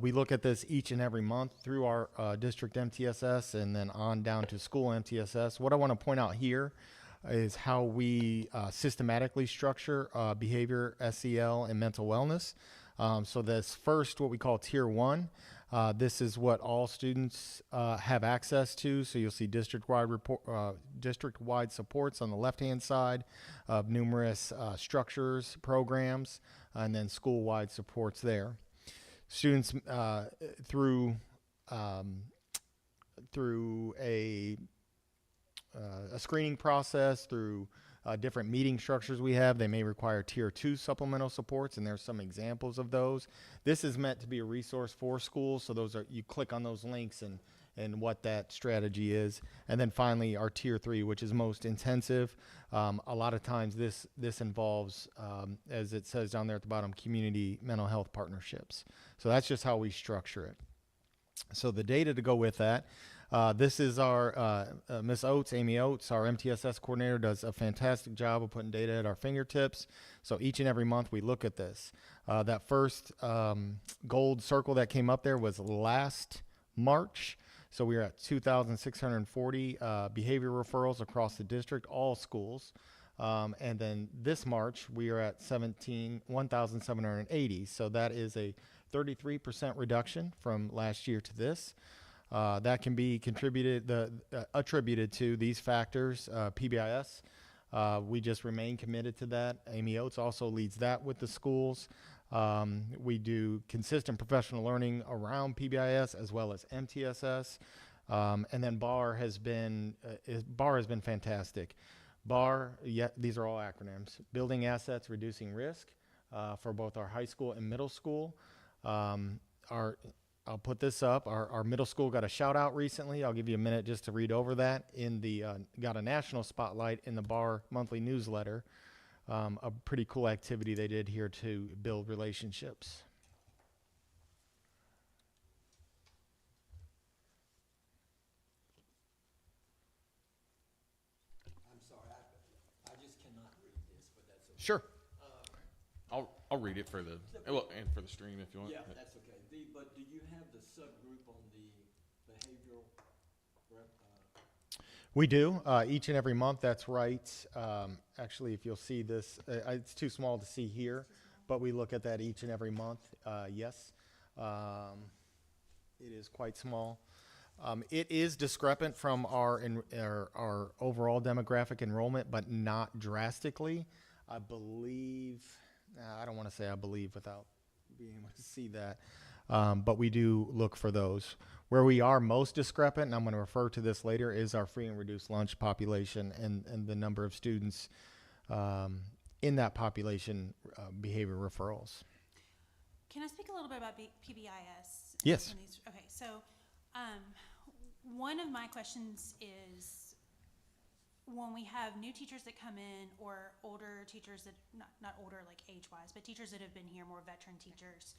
We look at this each and every month through our district MTSS and then on down to school MTSS. What I want to point out here is how we systematically structure behavior, SEL, and mental wellness. So this first, what we call Tier 1, this is what all students have access to. So you'll see district-wide supports on the left-hand side of numerous structures, programs, and then school-wide supports there. Students through a screening process, through different meeting structures we have, they may require Tier 2 supplemental supports, and there's some examples of those. This is meant to be a resource for schools, so those are, you click on those links and what that strategy is. And then finally, our Tier 3, which is most intensive. A lot of times this involves, as it says down there at the bottom, community mental health partnerships. So that's just how we structure it. So the data to go with that, this is our Miss Oates, Amy Oates, our MTSS coordinator, does a fantastic job of putting data at our fingertips. So each and every month we look at this. That first gold circle that came up there was last March. So we are at 2,640 behavior referrals across the district, all schools. And then this March, we are at 1,780. So that is a 33% reduction from last year to this. That can be attributed to these factors, PBIS. We just remain committed to that. Amy Oates also leads that with the schools. We do consistent professional learning around PBIS as well as MTSS. And then BAR has been fantastic. BAR, these are all acronyms. Building assets, reducing risk for both our high school and middle school. I'll put this up. Our middle school got a shout out recently. I'll give you a minute just to read over that. Got a national spotlight in the BAR monthly newsletter. A pretty cool activity they did here to build relationships. I'm sorry, I just cannot read this, but that's okay. Sure. I'll read it for the and for the stream if you want. Yeah, that's okay. But do you have the subgroup on the behavioral? We do each and every month. That's right. Actually, if you'll see this, it's too small to see here, but we look at that each and every month. Yes, it is quite small. It is discrepant from our overall demographic enrollment, but not drastically. I believe. I don't want to say I believe without being able to see that, but we do look for those. Where we are most discrepant, and I'm going to refer to this later, is our free and reduced lunch population and the number of students in that population behavior referrals. Can I speak a little bit about PBIS? Yes. Okay, so one of my questions is when we have new teachers that come in or older teachers that, not older like age-wise, but teachers that have been here, more veteran teachers,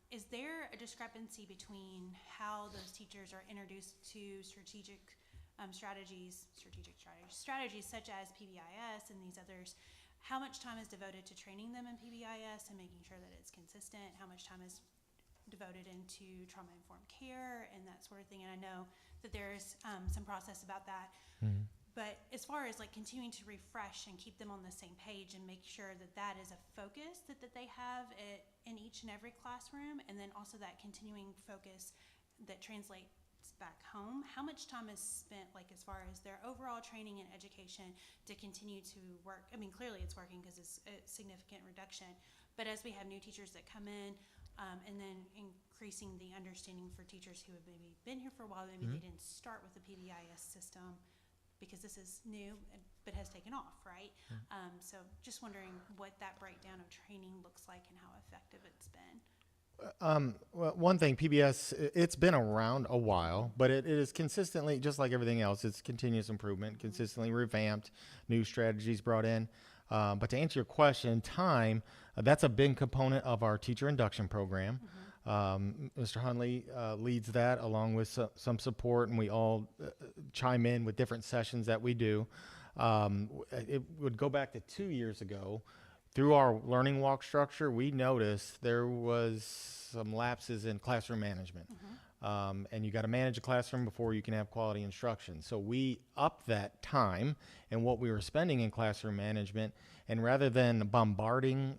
is there a discrepancy between how those teachers are introduced to strategic strategies such as PBIS and these others? How much time is devoted to training them in PBIS and making sure that it's consistent? How much time is devoted into trauma-informed care and that sort of thing? And I know that there's some process about that. Mm-hmm. But as far as like continuing to refresh and keep them on the same page and make sure that that is a focus that they have in each and every classroom, and then also that continuing focus that translates back home, how much time is spent like as far as their overall training and education to continue to work? I mean, clearly it's working because it's a significant reduction, but as we have new teachers that come in, and then increasing the understanding for teachers who have maybe been here for a while, maybe they didn't start with the PBIS system, because this is new but has taken off, right? So just wondering what that breakdown of training looks like and how effective it's been. Well, one thing, PBS, it's been around a while, but it is consistently, just like everything else, it's continuous improvement, consistently revamped, new strategies brought in. But to answer your question, time, that's a big component of our teacher induction program. Mr. Hunley leads that along with some support, and we all chime in with different sessions that we do. It would go back to 2 years ago. Through our learning walk structure, we noticed there was some lapses in classroom management. And you got to manage a classroom before you can have quality instruction. So we upped that time and what we were spending in classroom management, and rather than bombarding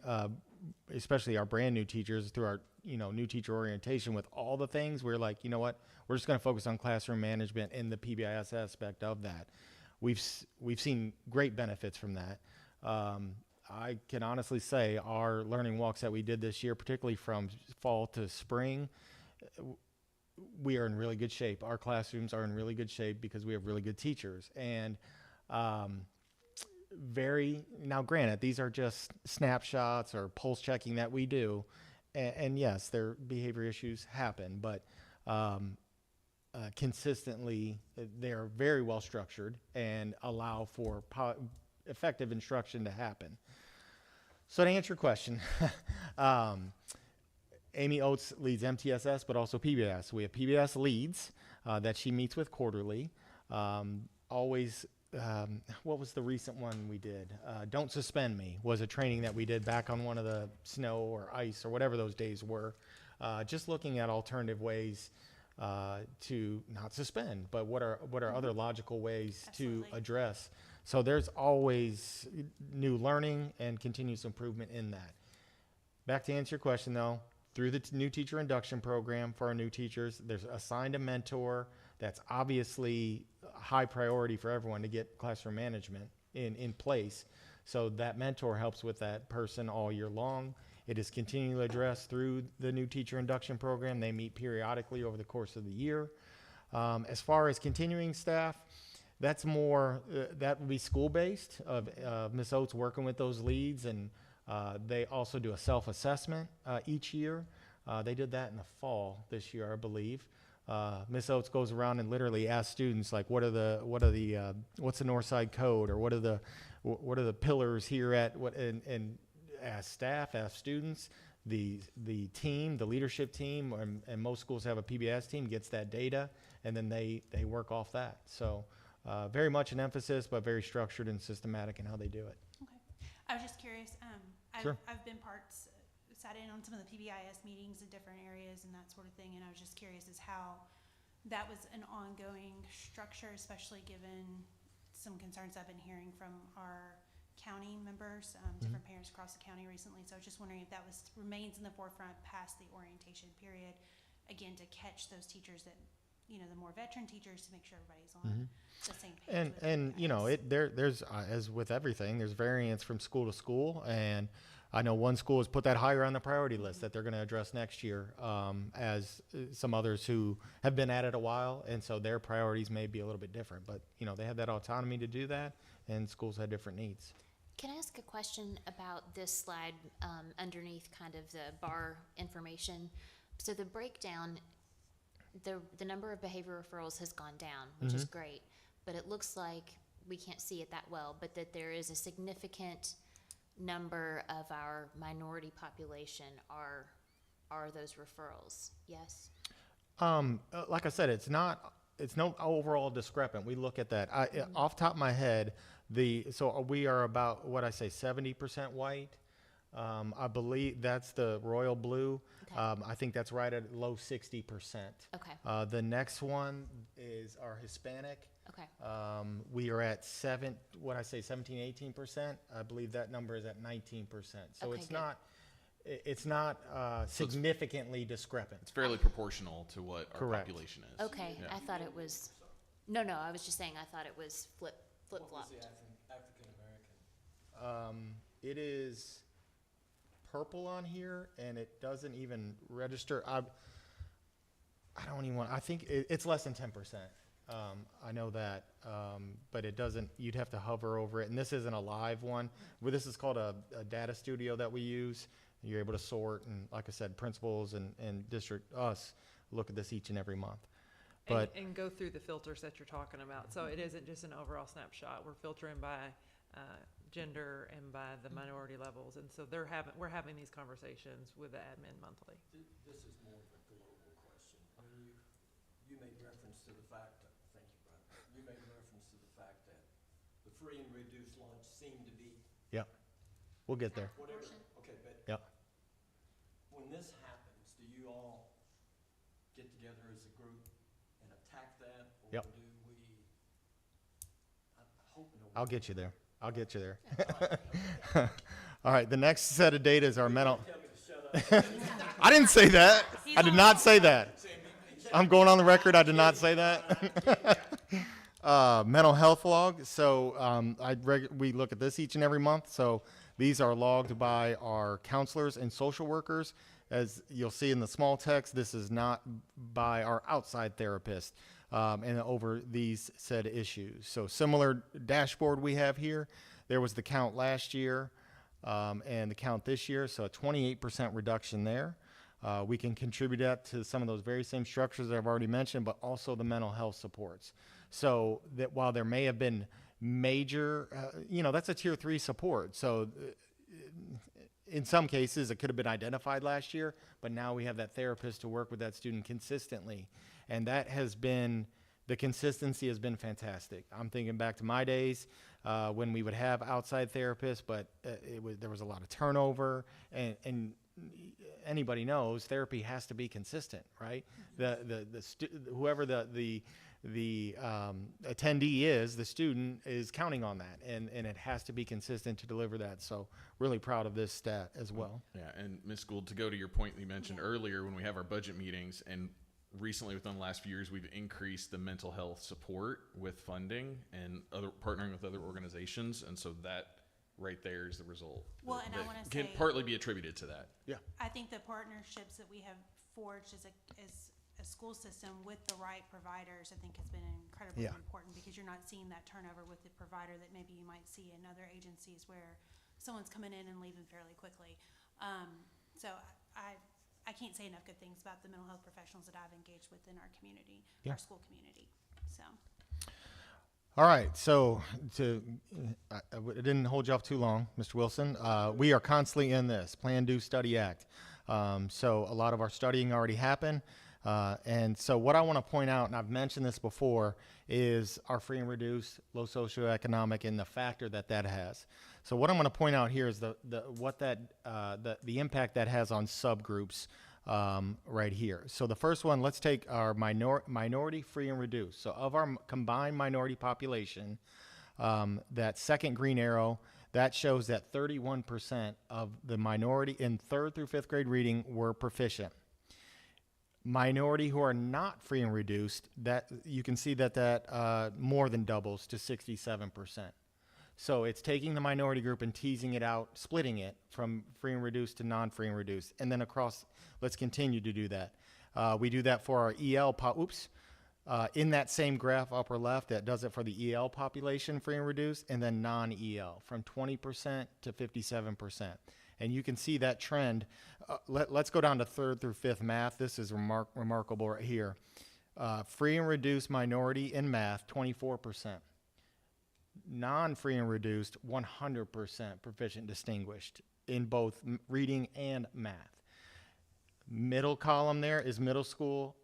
especially our brand new teachers through our new teacher orientation with all the things, we're like, you know what, we're just going to focus on classroom management and the PBIS aspect of that. We've seen great benefits from that. I can honestly say our learning walks that we did this year, particularly from fall to spring, we are in really good shape. Our classrooms are in really good shape because we have really good teachers. And now granted, these are just snapshots or pulse checking that we do. And yes, their behavior issues happen, but consistently, they're very well structured and allow for effective instruction to happen. So to answer your question, Amy Oates leads MTSS, but also PBS. We have PBS leads that she meets with quarterly. What was the recent one we did? Don't Suspend Me was a training that we did back on one of the snow or ice or whatever those days were. Just looking at alternative ways to not suspend, but what are other logical ways to address. So there's always new learning and continuous improvement in that. Back to answer your question though, through the new teacher induction program for our new teachers, there's assigned a mentor. That's obviously a high priority for everyone to get classroom management in place. So that mentor helps with that person all year long. It is continually addressed through the new teacher induction program. They meet periodically over the course of the year. As far as continuing staff, that's more, that would be school-based, of Ms. Oates working with those leads, and they also do a self-assessment each year. They did that in the fall this year, I believe. Ms. Oates goes around and literally asks students, like, what's the North Side Code, or what are the pillars here at what, and ask staff, ask students, the team, the leadership team, and most schools have a PBS team, gets that data, and then they work off that. So very much an emphasis, but very structured and systematic in how they do it. Okay. I was just curious. Sure. I've been sat in on some of the PBIS meetings in different areas and that sort of thing, and I was just curious as how that was an ongoing structure, especially given some concerns I've been hearing from our county members, different parents across the county recently. So I was just wondering if that remains in the forefront past the orientation period, again, to catch those teachers that, the more veteran teachers, to make sure everybody's on the same page. And there's as with everything, there's variance from school to school, and I know one school has put that higher on the priority list that they're going to address next year, as some others who have been at it a while, and so their priorities may be a little bit different. But, you know, they have that autonomy to do that, and schools have different needs. Can I ask a question about this slide underneath kind of the bar information? So the breakdown, the number of behavior referrals has gone down, which is great, but it looks like we can't see it that well, but that there is a significant number of our minority population are those referrals. Yes? Like I said, it's no overall discrepant. We look at that. Off the top of my head, so we are about, what I say, 70% white. I believe that's the royal blue. Okay. I think that's right at low 60%. Okay. The next one is our Hispanic. Okay. We are at 17, 18%. I believe that number is at 19%. So Okay, it's good. not, it's not significantly discrepant. It's fairly proportional to what our Correct. population is. Okay, Yeah. I thought it was, no, I was just saying, I thought it was flip-flopped. African American? It is purple on here, and it doesn't even register. I don't even want, I think it's less than 10%. I know that, but it doesn't, you'd have to hover over it. And this isn't a live one. Well, this is called a data studio that we use. You're able to sort, and like I said, principals and district, us, look at this each and every month. But And go through the filters that you're talking about. So it isn't just an overall snapshot. We're filtering by gender and by the minority levels. And so we're having these conversations with the admin monthly. This is more of a global question. I mean, you made reference to the fact, thank you, Brian. You made reference to the fact that the free and reduced lunch seemed to be we'll get there. whatever. Okay, but Yep. when this happens, do you all get together as a group and attack that? Or Yep. do we, I hope no. I'll get you there. All right, the next set of data is our mental. Tell me to shut up. I didn't say that. I did not say that. I'm going on the record. I did not say that. Mental health log. So we look at this each and every month. So these are logged by our counselors and social workers. As you'll see in the small text, this is not by our outside therapist and over these said issues. So similar dashboard we have here. There was the count last year and the count this year. So a 28% reduction there. We can contribute that to some of those very same structures that I've already mentioned, but also the mental health supports. So that while there may have been major, that's a tier 3 support. So in some cases, it could have been identified last year, but now we have that therapist to work with that student consistently. And that has been, the consistency has been fantastic. I'm thinking back to my days when we would have outside therapists, but there was a lot of turnover, and anybody knows therapy has to be consistent, right? Whoever the attendee is, the student is counting on that, and it has to be consistent to deliver that. So really proud of this stat as well. Yeah, and Ms. Gould, to go to your point that you mentioned earlier, when we have our budget meetings, and recently within the last few years, we've increased the mental health support with funding and partnering with other organizations, and so that right there is the result. Well, and I that wanna can say- partly be attributed to that. I think the partnerships that we have forged as a school system with the right providers, I think has been incredibly Yeah. important, because you're not seeing that turnover with the provider that maybe you might see in other agencies where someone's coming in and leaving fairly quickly. So I can't say enough good things about the mental health professionals that I've engaged with in our community, Yeah. our school community, so. All right, so I didn't hold you off too long, Mr. Wilson. We are constantly in this Plan, Do, Study, Act. So a lot of our studying already happened. And so what I want to point out, and I've mentioned this before, is our free and reduced, low socioeconomic, and the factor that has. So what I'm going to point out here is the impact that has on subgroups right here. So the first one, let's take our minority free and reduced. So of our combined minority population, that second green arrow, that shows that 31% of the minority in 3rd through 5th grade reading were proficient. Minority who are not free and reduced, that you can see that more than doubles to 67%. So it's taking the minority group and teasing it out, splitting it from free and reduced to non-free and reduced, and then across, let's continue to do that. We do that for our EL, in that same graph upper left, that does it for the EL population, free and reduced, and then non-EL, from 20% to 57%. And you can see that trend. Let's go down to 3rd through 5th math. This is remarkable right here. Free and reduced minority in math, 24%. Non-free and reduced, 100% proficient distinguished in both reading and math. Middle column there is middle school.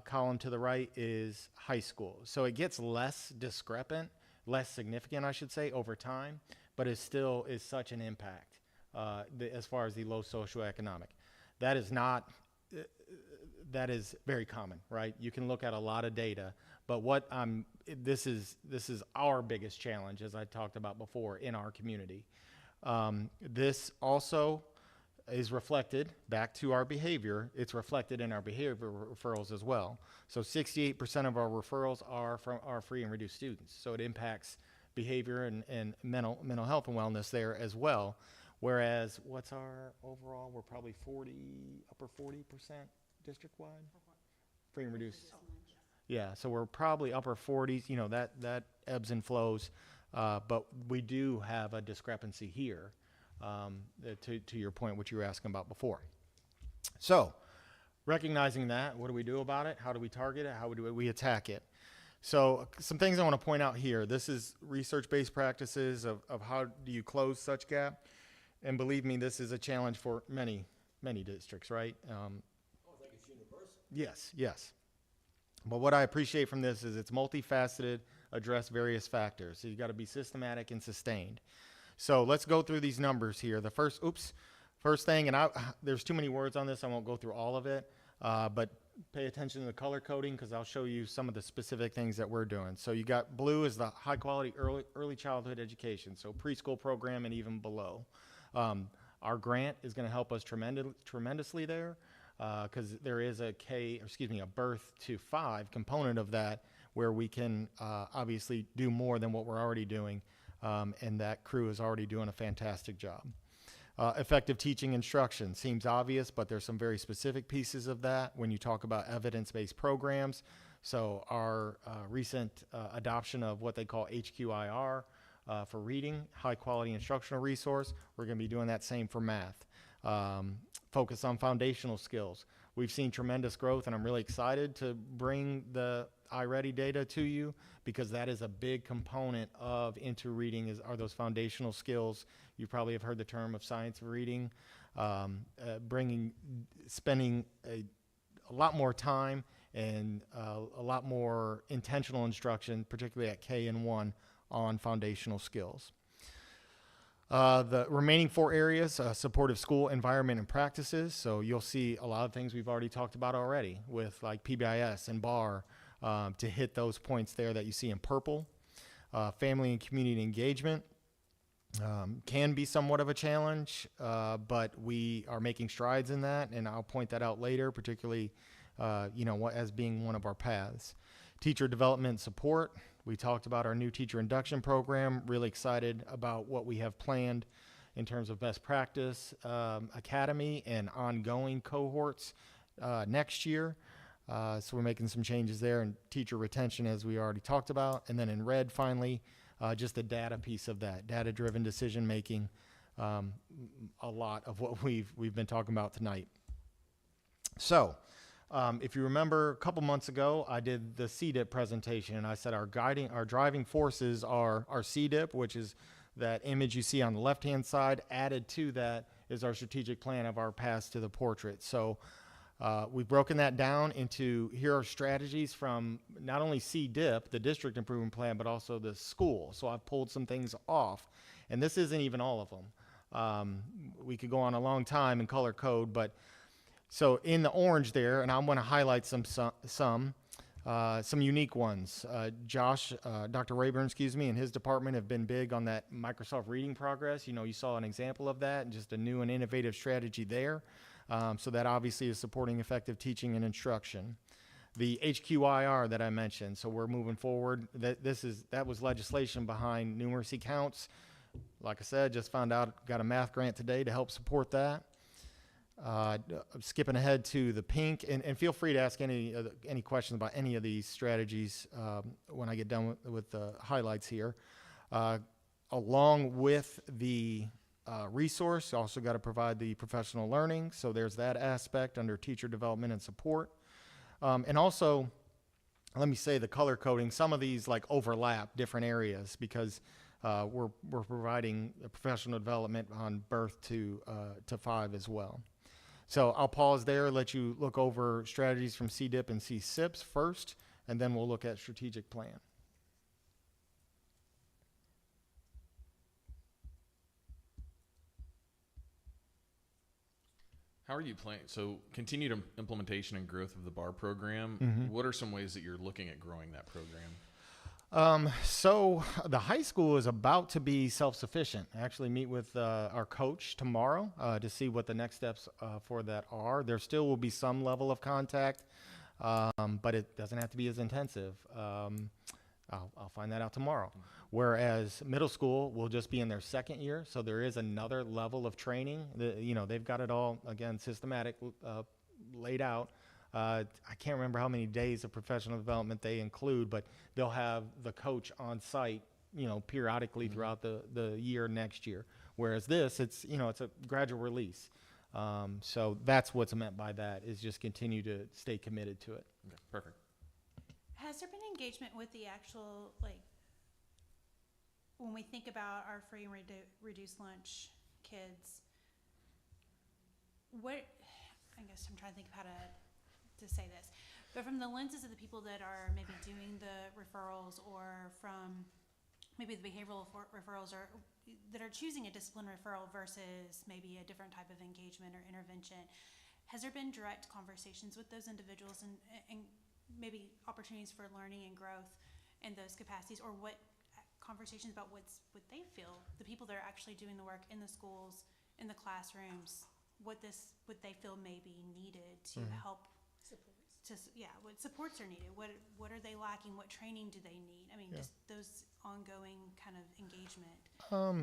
Column to the right is high school. So it gets less discrepant, less significant, I should say, over time, but it still is such an impact as far as the low socioeconomic. That is not, that is very common, right? You can look at a lot of data, but this is our biggest challenge, as I talked about before, in our community. This also is reflected back to our behavior. It's reflected in our behavior referrals as well. So 68% of our referrals are from our free and reduced students. So it impacts behavior and mental health and wellness there as well. Whereas what's our overall? We're probably upper 40% district-wide? Free and reduced. Yeah, so we're probably upper 40s. You know, that ebbs and flows. But we do have a discrepancy here. To your point, what you were asking about before. So, recognizing that, what do we do about it? How do we target it? How do we attack it? So, some things I want to point out here. This is research-based practices of how do you close such gap. And believe me, this is a challenge for many districts, right? I think it's universal. Yes. But what I appreciate from this is it's multifaceted, address various factors. So, you've got to be systematic and sustained. So let's go through these numbers here. The first thing, and there's too many words on this, I won't go through all of it, but pay attention to the color coding because I'll show you some of the specific things that we're doing. So you got blue is the high quality early childhood education, so preschool program and even below. Our grant is going to help us tremendously there because there is a birth to 5 component of that where we can obviously do more than what we're already doing. And that crew is already doing a fantastic job. Effective teaching instruction seems obvious, but there's some very specific pieces of that when you talk about evidence-based programs. So our recent adoption of what they call HQIR for reading, high-quality instructional resource, we're going to be doing that same for math. Focus on foundational skills. We've seen tremendous growth, and I'm really excited to bring the iReady data to you because that is a big component of into reading are those foundational skills. You probably have heard the term of science of reading, spending a lot more time and a lot more intentional instruction, particularly at K and 1, on foundational skills. The remaining 4 areas, supportive school environment and practices. So you'll see a lot of things we've already talked about already with like PBIS and BAR to hit those points there that you see in purple. Family and community engagement can be somewhat of a challenge, but we are making strides in that, and I'll point that out later, particularly as being one of our paths. Teacher development support. We talked about our new teacher induction program. Really excited about what we have planned in terms of best practice academy and ongoing cohorts next year. So we're making some changes there, and teacher retention, as we already talked about. And then in red, finally, just the data piece of that, data-driven decision making. A lot of what we've been talking about tonight. So. If you remember, a couple months ago, I did the CDIP presentation, and I said our driving forces are our CDIP, which is that image you see on the left-hand side. Added to that is our strategic plan of our paths to the portrait. So we've broken that down into here are strategies from not only CDIP, the district improvement plan, but also the school. So I've pulled some things off, and this isn't even all of them. We could go on a long time and color code, but so in the orange there, and I'm going to highlight some unique ones. Dr. Rayburn, and his department have been big on that Microsoft Reading Progress. You saw an example of that, and just a new and innovative strategy there. So that obviously is supporting effective teaching and instruction. the HQIR that I mentioned. So we're moving forward. That was legislation behind numeracy counts. Like I said, just found out, got a math grant today to help support that. Skipping ahead to the pink, and feel free to ask any questions about any of these strategies when I get done with the highlights here. Along with the resource, also got to provide the professional learning. So there's that aspect under teacher development and support. And also, let me say the color coding, some of these like overlap different areas because we're providing a professional development on birth to 5 as well. So I'll pause there, let you look over strategies from CDIP and CSIPs first, and then we'll look at strategic plan. How are you planning? So continued implementation and growth of the BAR program. What are some ways that you're looking at growing that program? So the high school is about to be self-sufficient. I actually meet with our coach tomorrow to see what the next steps for that are. There still will be some level of contact, but it doesn't have to be as intensive. I'll find that out tomorrow. Whereas middle school will just be in their second year, so there is another level of training. They've got it all, again, systematic, laid out. I can't remember how many days of professional development they include, but they'll have the coach on site, periodically throughout the year next year. Whereas this, it's a gradual release. So that's what's meant by that, is just continue to stay committed to it. Okay, perfect. Has there been engagement with the actual, when we think about our free and reduced lunch kids, I guess I'm trying to think of how to say this, but from the lenses of the people that are maybe doing the referrals, or from maybe the behavioral referrals, or that are choosing a discipline referral versus maybe a different type of engagement or intervention, has there been direct conversations with those individuals and maybe opportunities for learning and growth in those capacities, or what conversations about what they feel, the people that are actually doing the work in the schools, in the classrooms, what they feel may be needed to help what supports are needed, what are they lacking, what training do they need? I mean, just those ongoing kind of engagement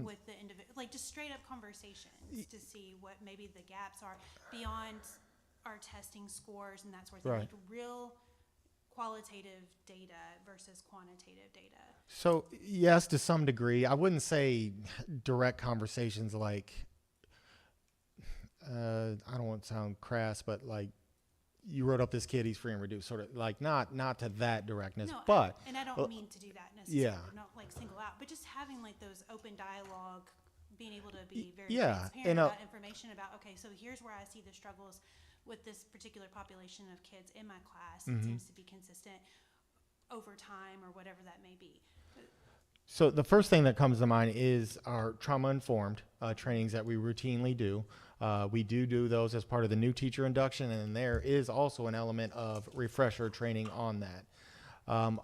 with the individual, just straight up conversations to see what maybe the gaps are beyond our testing scores and that sort of thing, Right. Real qualitative data versus quantitative data. So yes, to some degree. I wouldn't say direct conversations like, I don't want to sound crass, but you wrote up this kid, he's free and reduced, sort of not to that directness, No, but and I don't mean to do that necessarily, yeah. not single out, but just having those open dialogue, being able to be very yeah, transparent and, about information about, okay, so here's where I see the struggles with this particular population of kids in my class. It seems to be consistent over time, or whatever that may be. So the first thing that comes to mind is our trauma-informed trainings that we routinely do. We do those as part of the new teacher induction, and there is also an element of refresher training on that.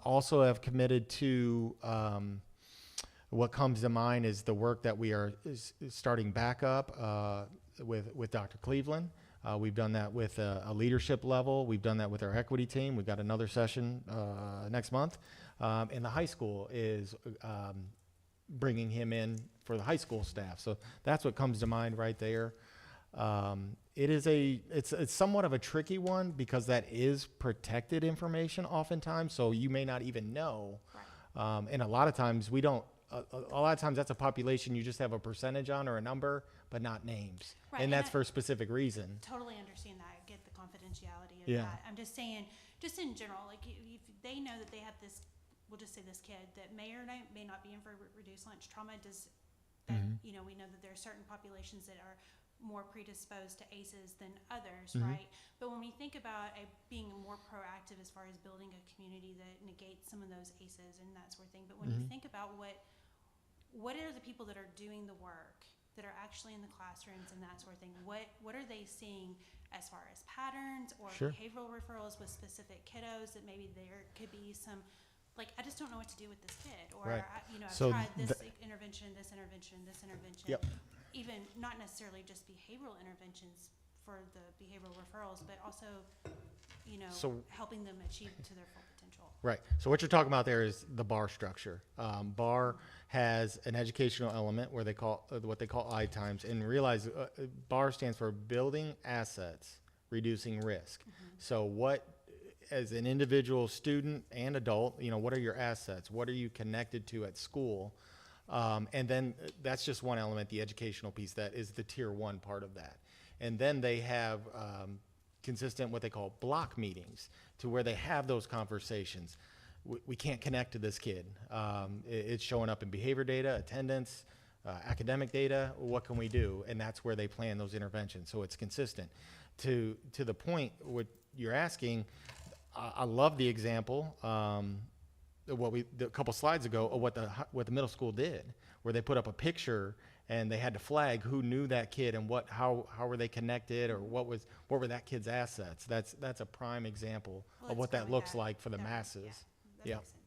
Also have committed to, what comes to mind is the work that we are starting back up with Dr. Cleveland. We've done that with a leadership level. We've done that with our equity team. We've got another session next month. And the high school is bringing him in for the high school staff. So that's what comes to mind right there. It's somewhat of a tricky one because that is protected information oftentimes. So you may not even know. Right. And a lot of times we don't. A lot of times that's a population you just have a percentage on or a number, but not names. Right, And and that's I- for a specific reason. Totally understand that. I get the confidentiality of Yeah. that. I'm just saying, just in general, if they know that they have this, we'll just say this kid that may or may not be in for reduced lunch trauma, does that, we know that there are certain populations that are more predisposed to ACEs than others, right? But when we think about being more proactive as far as building a community that negates some of those ACEs and that sort of thing, but when you think about what are the people that are doing the work, that are actually in the classrooms and that sort of thing, what are they seeing as far as patterns or Sure. behavioral referrals with specific kiddos that maybe there could be some, I just don't know what to do with this kid, or Right. I've So tried this intervention, this intervention, this intervention. Yep. Even not necessarily just behavioral interventions for the behavioral referrals, but also you know, So- helping them achieve to their full potential. Right. So what you're talking about there is the bar structure. Bar has an educational element where they call what they call I times, and realize bar stands for building assets, reducing risk. So what, as an individual student and adult, you know, what are your assets? What are you connected to at school? And then that's just one element, the educational piece. That is the tier one part of that. And then they have consistent what they call block meetings, to where they have those conversations. We can't connect to this kid. It's showing up in behavior data, attendance, academic data. What can we do? And that's where they plan those interventions. So it's consistent. To the point what you're asking, I love the example. A couple slides ago of what the middle school did, where they put up a picture and they had to flag who knew that kid and how were they connected, or what were that kid's assets. That's a prime example Well, of it's what that growing looks that- like for the that- masses. That Yeah. makes sense.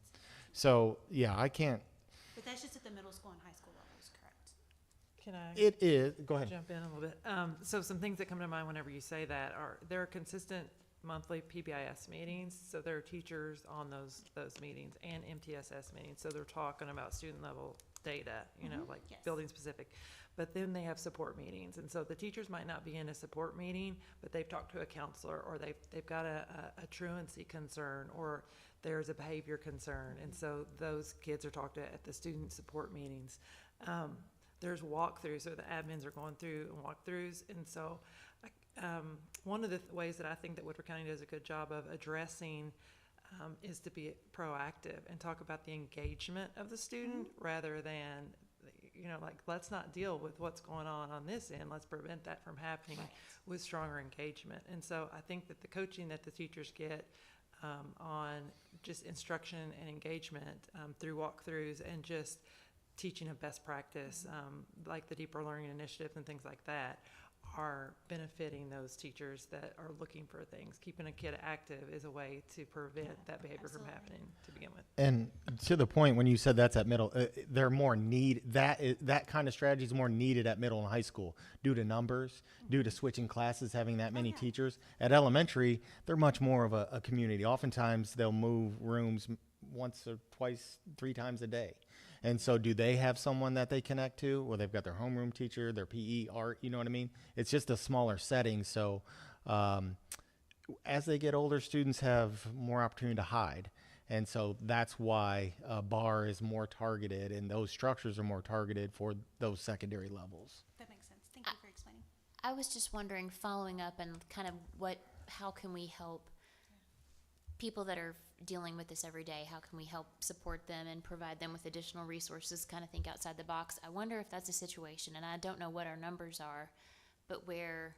So yeah, I can't. But that's just at the middle school and high school levels, correct? Can I It is. Go ahead. jump in a little bit? So some things that come to mind whenever you say that are, there are consistent monthly PBIS meetings, so there are teachers on those meetings, and MTSS meetings, so they're talking about student level data, you know, like Yes. building specific. But then they have support meetings, and so the teachers might not be in a support meeting, but they've talked to a counselor, or they've got a truancy concern, or there's a behavior concern, and so those kids are talked to at the student support meetings. There's walkthroughs, so the admins are going through and walkthroughs, and so one of the ways that I think that Woodford County does a good job of addressing is to be proactive and talk about the engagement of the student rather than, you know, like, let's not deal with what's going on this end. Let's prevent that from happening with stronger engagement. And so I think that the coaching that the teachers get on just instruction and engagement through walkthroughs and just teaching of best practice, like the deeper learning initiatives and things like that, are benefiting those teachers that are looking for things. Keeping a kid active is a way to prevent that behavior from absolutely. happening to begin with. And to the point when you said that's at middle, they're more that kind of strategy is more needed at middle and high school due to numbers, due to switching classes, having that many yeah. teachers. At elementary, they're much more of a community. Oftentimes, they'll move rooms once or twice, 3 times a day. And so do they have someone that they connect to? Well, they've got their homeroom teacher, their PE, art, you know what I mean? It's just a smaller setting. So as they get older, students have more opportunity to hide. And so that's why BAR is more targeted, and those structures are more targeted for those secondary levels. That makes sense. Thank you for explaining. I was just wondering, following up, and kind of how can we help people that are dealing with this every day? How can we help support them and provide them with additional resources, kind of think outside the box? I wonder if that's a situation, and I don't know what our numbers are, but where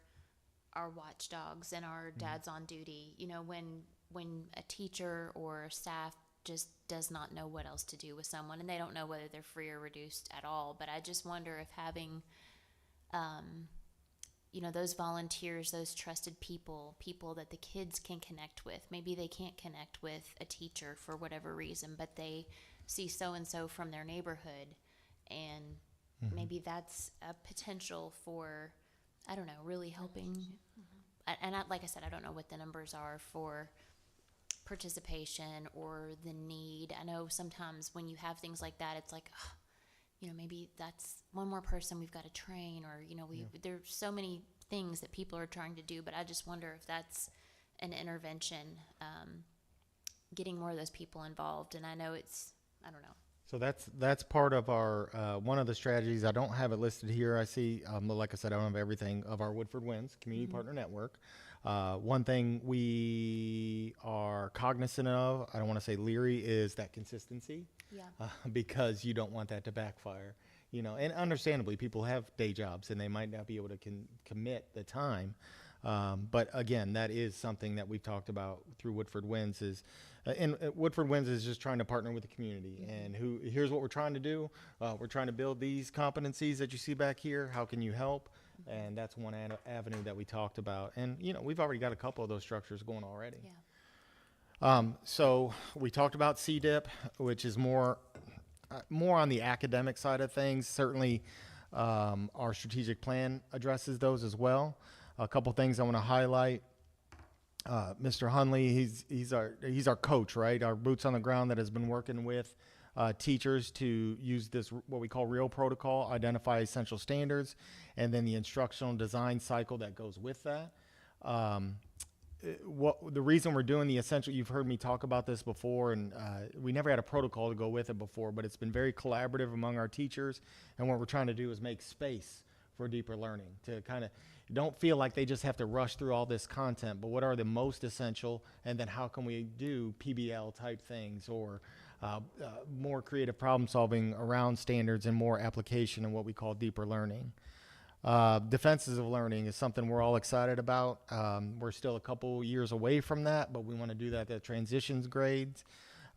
our watchdogs and our dads on duty, you know, when a teacher or staff just does not know what else to do with someone, and they don't know whether they're free or reduced at all. But I just wonder if having you know, those volunteers, those trusted people that the kids can connect with. Maybe they can't connect with a teacher for whatever reason, but they see so-and-so from their neighborhood, and maybe that's a potential for, I don't know, really helping. And like I said, I don't know what the numbers are for participation or the need. I know sometimes when you have things like that, it's like, you know, maybe that's one more person we've got to train, or, you know, there's so many things that people are trying to do, but I just wonder if that's an intervention, getting more of those people involved. And I know I don't know. So that's part of our one of the strategies. I don't have it listed here. I see, like I said, I don't have everything of our Woodford Wins Community Partner Network. One thing we are cognizant of, I don't want to say leery, is that consistency. Yeah. Because you don't want that to backfire, you know. And understandably, people have day jobs and they might not be able to commit the time. But again, that is something that we've talked about through Woodford Wins is. And Woodford Wins is just trying to partner with the community. And here's what we're trying to do. We're trying to build these competencies that you see back here. How can you help? And that's one avenue that we talked about. And, you know, we've already got a couple of those structures going already. Yeah. So we talked about CDIP, which is more on the academic side of things. Certainly our strategic plan addresses those as well. A couple things I want to highlight. Mr. Hunley, he's our coach, right? Our boots on the ground that has been working with teachers to use this what we call real protocol, identify essential standards, and then the instructional design cycle that goes with that. What the reason we're doing the essential, you've heard me talk about this before, and we never had a protocol to go with it before, but it's been very collaborative among our teachers, and what we're trying to do is make space for deeper learning, to kind of don't feel like they just have to rush through all this content, but what are the most essential, and then how can we do PBL type things, or more creative problem solving around standards and more application in what we call deeper learning. Defenses of learning is something we're all excited about. We're still a couple years away from that, but we want to do that at transitions grades,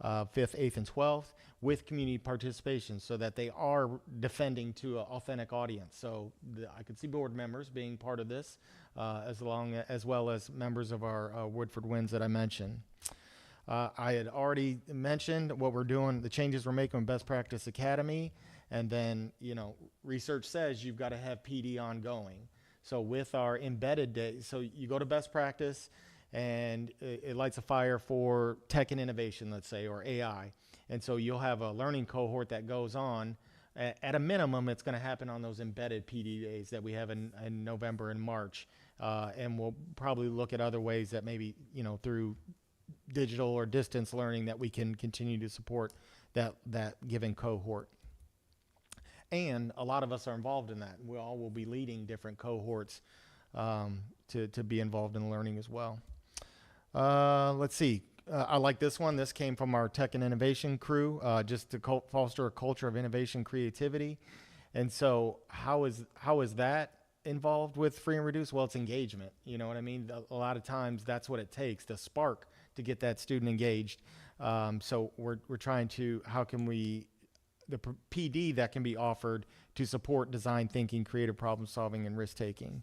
5th, 8th, and 12th, with community participation so that they are defending to an authentic audience. So I could see board members being part of this, as well as members of our Woodford Winds that I mentioned. I had already mentioned what we're doing, the changes we're making with Best Practice Academy. And then, research says you've got to have PD ongoing. So with our embedded day, so you go to best practice and it lights a fire for tech and innovation, let's say, or AI. And so you'll have a learning cohort that goes on. At a minimum, it's going to happen on those embedded PD days that we have in November and March. And we'll probably look at other ways that maybe, through digital or distance learning that we can continue to support that given cohort. And a lot of us are involved in that. We all will be leading different cohorts to be involved in learning as well. Let's see. I like this one. This came from our tech and innovation crew, just to foster a culture of innovation, creativity. And so how is that involved with free and reduced? Well, it's engagement. You know what I mean? A lot of times that's what it takes, the spark to get that student engaged. So we're trying to, how can we, the PD that can be offered to support design thinking, creative problem solving, and risk taking.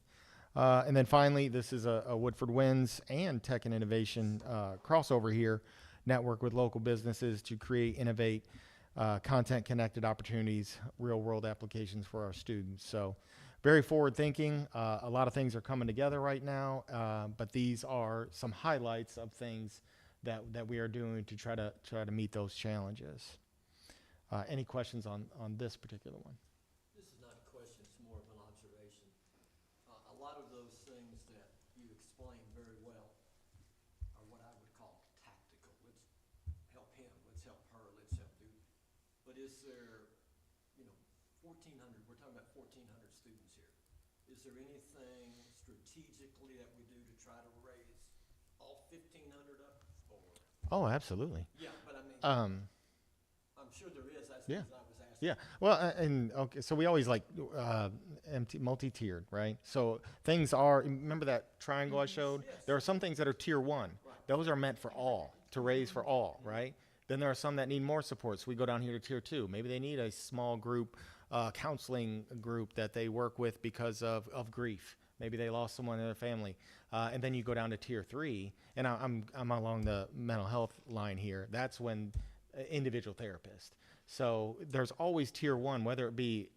And then finally, this is a Woodford Winds and Tech and Innovation crossover here, network with local businesses to create, innovate, content connected opportunities, real world applications for our students. So very forward thinking. A lot of things are coming together right now, but these are some highlights of things that we are doing to try to meet those challenges. Any questions on this particular one? This is not a question, it's more of an observation. A lot of those things that you explain very well are what I would call tactical. Let's help him, let's help her, let's help do. But is there, 1,400, we're talking about 1,400 students here. Is there anything strategically that we do to try to raise all 1,500 up? Or? Oh, absolutely. Yeah, but I mean, I'm sure there is, that's Yeah. what I was asking. Yeah. Well, and okay, so we always like multi-tiered, right? So things are, remember that triangle I showed? Yes. There are some things that are tier one. Those are meant for all, to raise for all, right? Then there are some that need more support. So we go down here to tier two. Maybe they need a small group, counseling group that they work with because of grief. Maybe they lost someone in their family. And then you go down to tier three, and I'm along the mental health line here. That's when individual therapist. So there's always tier one, whether it be,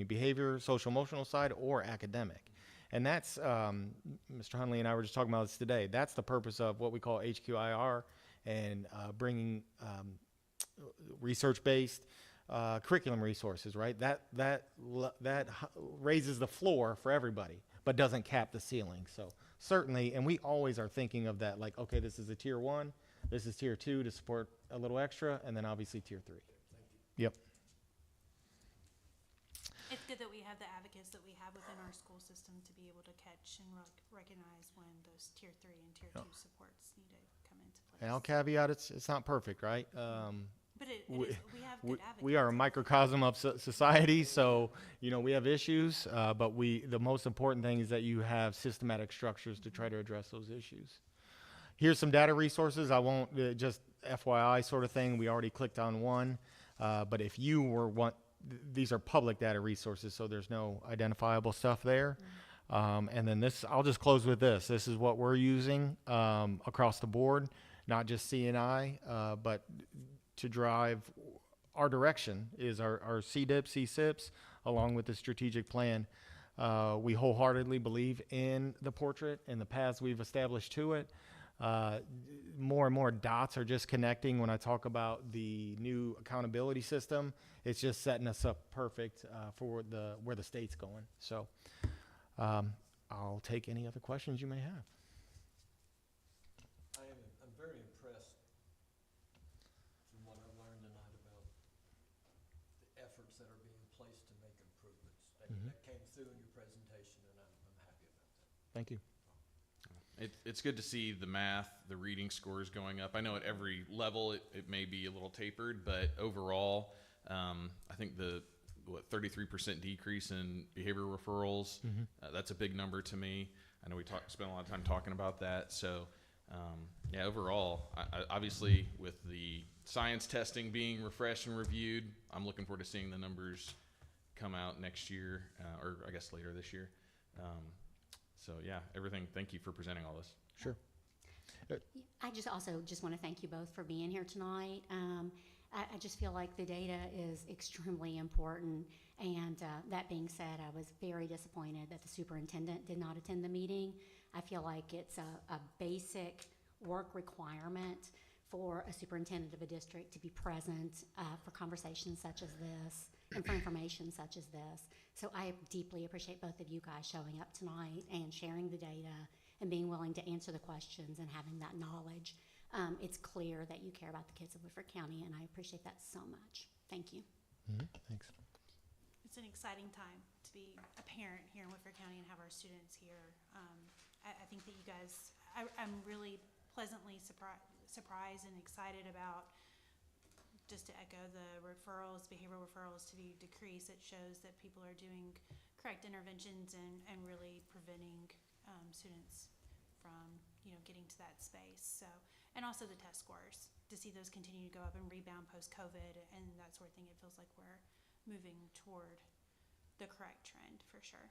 behavior, social emotional side, or academic. And that's, Mr. Hunley and I were just talking about this today. That's the purpose of what we call HQIR and bringing research-based curriculum resources, right? That raises the floor for everybody, but doesn't cap the ceiling. So certainly, and we always are thinking of that, like, okay, this is a tier one, this is tier two to support a little extra, and then obviously tier three. Yep. It's good that we have the advocates that we have within our school system to be able to catch and recognize when those tier three and tier two supports need to come into place. And I'll caveat, it's not perfect, right? But we have good advocates. We are a microcosm of society, so we have issues, but the most important thing is that you have systematic structures to try to address those issues. Here's some data resources. I won't, just FYI sort of thing. We already clicked on one, but if you these are public data resources, so there's no identifiable stuff there. And then I'll just close with this. This is what we're using across the board, not just C&I, but to drive our direction is our CDIP, CSIPs, along with the strategic plan. We wholeheartedly believe in the portrait and the paths we've established to it. More and more dots are just connecting when I talk about the new accountability system. It's just setting us up perfect for where the state's going. So I'll take any other questions you may have. I'm very impressed from what I've learned tonight about the efforts that are being placed to make improvements. That came through in your presentation, and I'm happy about that. Thank you. It's good to see the math, the reading scores going up. I know at every level it may be a little tapered, but overall, I think the 33% decrease in behavior referrals, that's a big number to me. I know we spent a lot of time talking about that. So, yeah, overall, I obviously with the science testing being refreshed and reviewed, I'm looking forward to seeing the numbers come out next year, or I guess later this year. So yeah, everything. Thank you for presenting all this. Sure. I also want to thank you both for being here tonight. I just feel like the data is extremely important. And that being said, I was very disappointed that the superintendent did not attend the meeting. I feel like it's a basic work requirement for a superintendent of a district to be present for conversations such as this and for information such as this. So I deeply appreciate both of you guys showing up tonight and sharing the data and being willing to answer the questions and having that knowledge. It's clear that you care about the kids of Woodford County, and I appreciate that so much. Thank you. Thanks. It's an exciting time to be a parent here in Woodford County and have our students here. I think that you guys, I'm really pleasantly surprised and excited about, just to echo the referrals, behavioral referrals to be decreased. It shows that people are doing correct interventions and really preventing students from, getting to that space. So, and also the test scores, to see those continue to go up and rebound post-COVID and that sort of thing. It feels like we're moving toward the correct trend for sure.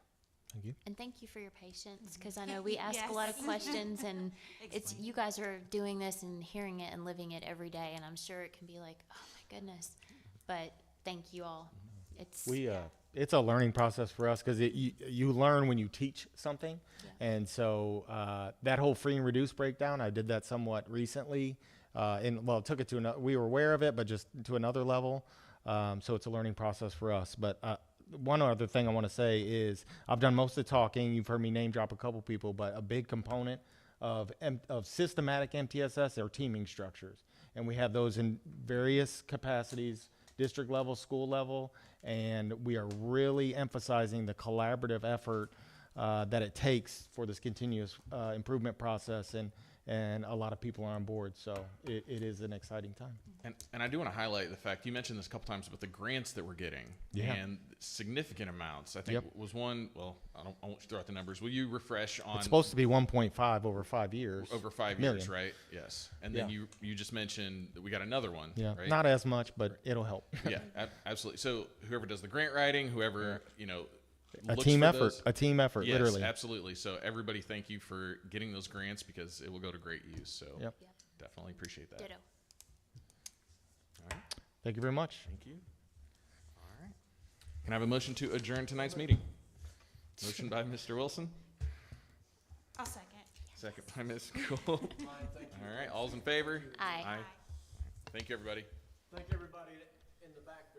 Thank you. And thank you for your patience, because I know we ask a lot of Yes. questions, and it's Explain. you guys are doing this and hearing it and living it every day, and I'm sure it can be like, oh my goodness. But thank you all. It's It's a learning process for us because you learn when you teach something. And so that whole free and reduced breakdown, I did that somewhat recently. It took it to another, we were aware of it, but just to another level. So it's a learning process for us. But one other thing I want to say is I've done most of the talking. You've heard me name drop a couple people, but a big component of systematic MTSS are teaming structures. And we have those in various capacities, district level, school level, and we are really emphasizing the collaborative effort that it takes for this continuous improvement process, and a lot of people are on board, so it is an exciting time. And I do want to highlight the fact, you mentioned this a couple times, but the grants that we're getting, and significant amounts. I think was one, well, I won't throw out the numbers. Will you refresh on? It's supposed to be 1.5 over 5 years. Over 5 years, right? Yes. And then you just mentioned that we got another one, right? Not as much, but it'll help. Yeah, absolutely. So whoever does the grant writing, whoever, A looks team for effort, those- Yes, literally. absolutely. So everybody, thank you for getting those grants because it will go to great use. So Yep. definitely appreciate that. ditto. All right. Thank you very much. Thank you. All right. Can I have a motion to adjourn tonight's meeting? Motion by Mr. Wilson, I'll second. second by Ms. Cole. All right, all's in favor? Aye. Thank you, everybody. Thank everybody in the back